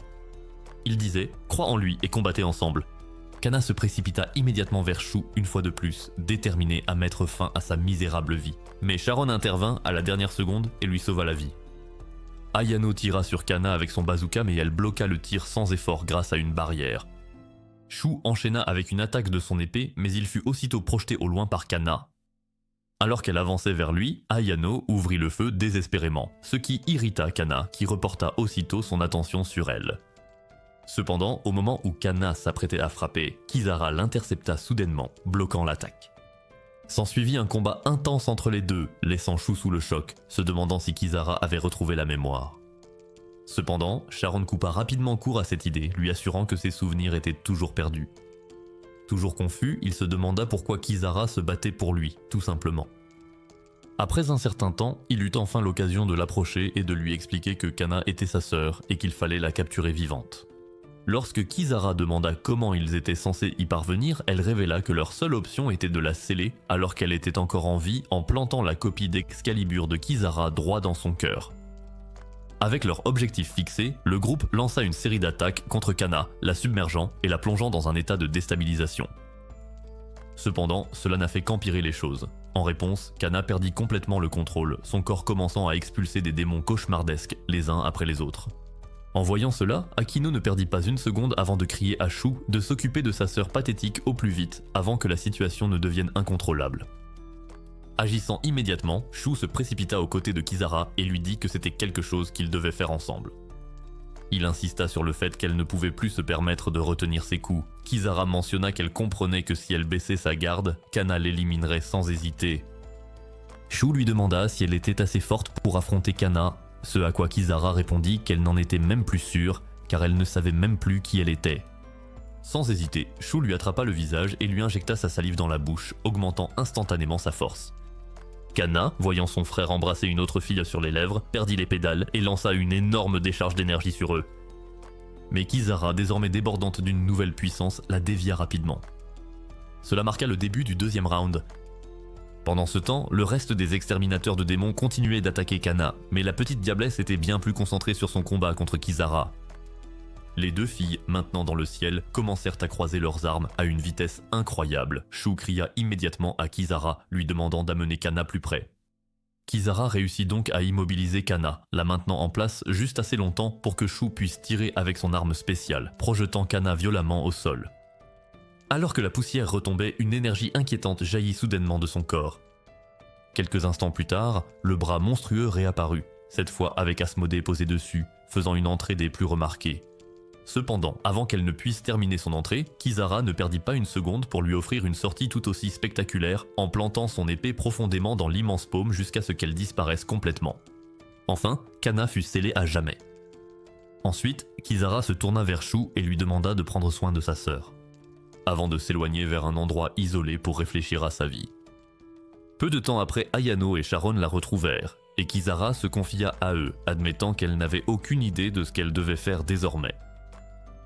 Il disait « Crois en lui et combattez ensemble ». Kana se précipita immédiatement vers Shu une fois de plus, déterminée à mettre fin à sa misérable vie. Mais Sharon intervint à la dernière seconde et lui sauva la vie. Ayano tira sur Kana avec son bazooka mais elle bloqua le tir sans effort grâce à une barrière. Shu enchaîna avec une attaque de son épée mais il fut aussitôt projeté au loin par Kana. Alors qu'elle avançait vers lui, Ayano ouvrit le feu désespérément, ce qui irrita Kana qui reporta aussitôt son attention sur elle. Cependant, au moment où Kana s'apprêtait à frapper, Kisara l'intercepta soudainement, bloquant l'attaque. S'ensuivit un combat intense entre les deux, laissant Shu sous le choc, se demandant si Kisara avait retrouvé la mémoire. Cependant, Sharon coupa rapidement court à cette idée, lui assurant que ses souvenirs étaient toujours perdus. Toujours confus, il se demanda pourquoi Kisara se battait pour lui, tout simplement. Après un certain temps, il eut enfin l'occasion de l'approcher et de lui expliquer que Kana était sa sœur et qu'il fallait la capturer vivante. Lorsque Kisara demanda comment ils étaient censés y parvenir, elle révéla que leur seule option était de la sceller alors qu'elle était encore en vie en plantant la copie d'Excalibur de Kisara droit dans son cœur. Avec leur objectif fixé, le groupe lança une série d'attaques contre Kana, la submergeant et la plongeant dans un état de déstabilisation. Cependant, cela n'a fait qu'empirer les choses. En réponse, Kana perdit complètement le contrôle, son corps commençant à expulser des démons cauchemardesques les uns après les autres. En voyant cela, Akino ne perdit pas une seconde avant de crier à Shu de s'occuper de sa sœur pathétique au plus vite avant que la situation ne devienne incontrôlable. Agissant immédiatement, Shu se précipita aux côtés de Kisara et lui dit que c'était quelque chose qu'ils devaient faire ensemble. Il insista sur le fait qu'elle ne pouvait plus se permettre de retenir ses coups. Kisara mentionna qu'elle comprenait que si elle baissait sa garde, Kana l'éliminerait sans hésiter. Shu lui demanda si elle était assez forte pour affronter Kana, ce à quoi Kisara répondit qu'elle n'en était même plus sûre, car elle ne savait même plus qui elle était. Sans hésiter, Shu lui attrapa le visage et lui injecta sa salive dans la bouche, augmentant instantanément sa force. Kana, voyant son frère embrasser une autre fille sur les lèvres, perdit les pédales et lança une énorme décharge d'énergie sur eux. Mais Kisara, désormais débordante d'une nouvelle puissance, la dévia rapidement. Cela marqua le début du deuxième round. Pendant ce temps, le reste des exterminateurs de démons continuaient d'attaquer Kana, mais la petite diablesse était bien plus concentrée sur son combat contre Kisara. Les deux filles, maintenant dans le ciel, commencèrent à croiser leurs armes à une vitesse incroyable. Shu cria immédiatement à Kisara, lui demandant d'amener Kana plus près. Kisara réussit donc à immobiliser Kana, la maintenant en place juste assez longtemps pour que Shu puisse tirer avec son arme spéciale, projetant Kana violemment au sol. Alors que la poussière retombait, une énergie inquiétante jaillit soudainement de son corps. Quelques instants plus tard, le bras monstrueux réapparut, cette fois avec Asmodée posé dessus, faisant une entrée des plus remarquées. Cependant, avant qu'elle ne puisse terminer son entrée, Kisara ne perdit pas une seconde pour lui offrir une sortie tout aussi spectaculaire en plantant son épée profondément dans l'immense paume jusqu'à ce qu'elle disparaisse complètement. Enfin, Kana fut scellée à jamais. Ensuite, Kisara se tourna vers Shu et lui demanda de prendre soin de sa sœur, avant de s'éloigner vers un endroit isolé pour réfléchir à sa vie. Peu de temps après, Ayano et Sharon la retrouvèrent, et Kisara se confia à eux, admettant qu'elle n'avait aucune idée de ce qu'elle devait faire désormais.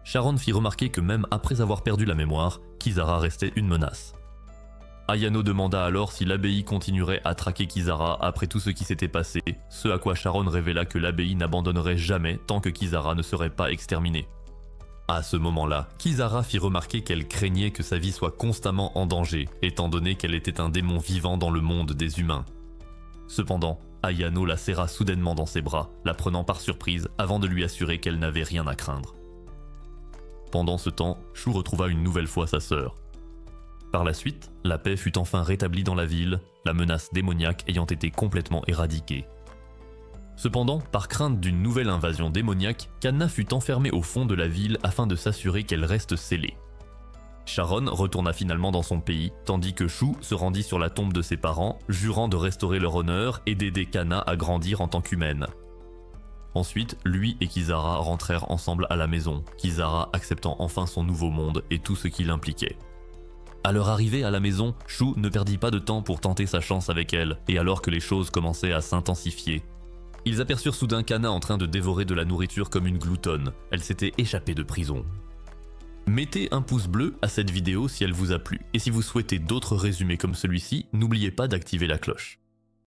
Sharon fit remarquer que même après avoir perdu la mémoire, Kisara restait une menace. Ayano demanda alors si l'abbaye continuerait à traquer Kisara après tout ce qui s'était passé, ce à quoi Sharon révéla que l'abbaye n'abandonnerait jamais tant que Kisara ne serait pas exterminée. À ce moment-là, Kisara fit remarquer qu'elle craignait que sa vie soit constamment en danger, étant donné qu'elle était un démon vivant dans le monde des humains. Cependant, Ayano la serra soudainement dans ses bras, la prenant par surprise avant de lui assurer qu'elle n'avait rien à craindre. Pendant ce temps, Shu retrouva une nouvelle fois sa sœur. Par la suite, la paix fut enfin rétablie dans la ville, la menace démoniaque ayant été complètement éradiquée. Cependant, par crainte d'une nouvelle invasion démoniaque, Kana fut enfermée au fond de la ville afin de s'assurer qu'elle reste scellée. Sharon retourna finalement dans son pays, tandis que Shu se rendit sur la tombe de ses parents, jurant de restaurer leur honneur et d'aider Kana à grandir en tant qu'humaine. Ensuite, lui et Kisara rentrèrent ensemble à la maison, Kisara acceptant enfin son nouveau monde et tout ce qu'il impliquait. À leur arrivée à la maison, Shu ne perdit pas de temps pour tenter sa chance avec elle, et alors que les choses commençaient à s'intensifier, ils aperçurent soudain Kana en train de dévorer de la nourriture comme une gloutonne. Elle s'était échappée de prison. Mettez un pouce bleu à cette vidéo si elle vous a plu, et si vous souhaitez d'autres résumés comme celui-ci, n'oubliez pas d'activer la cloche.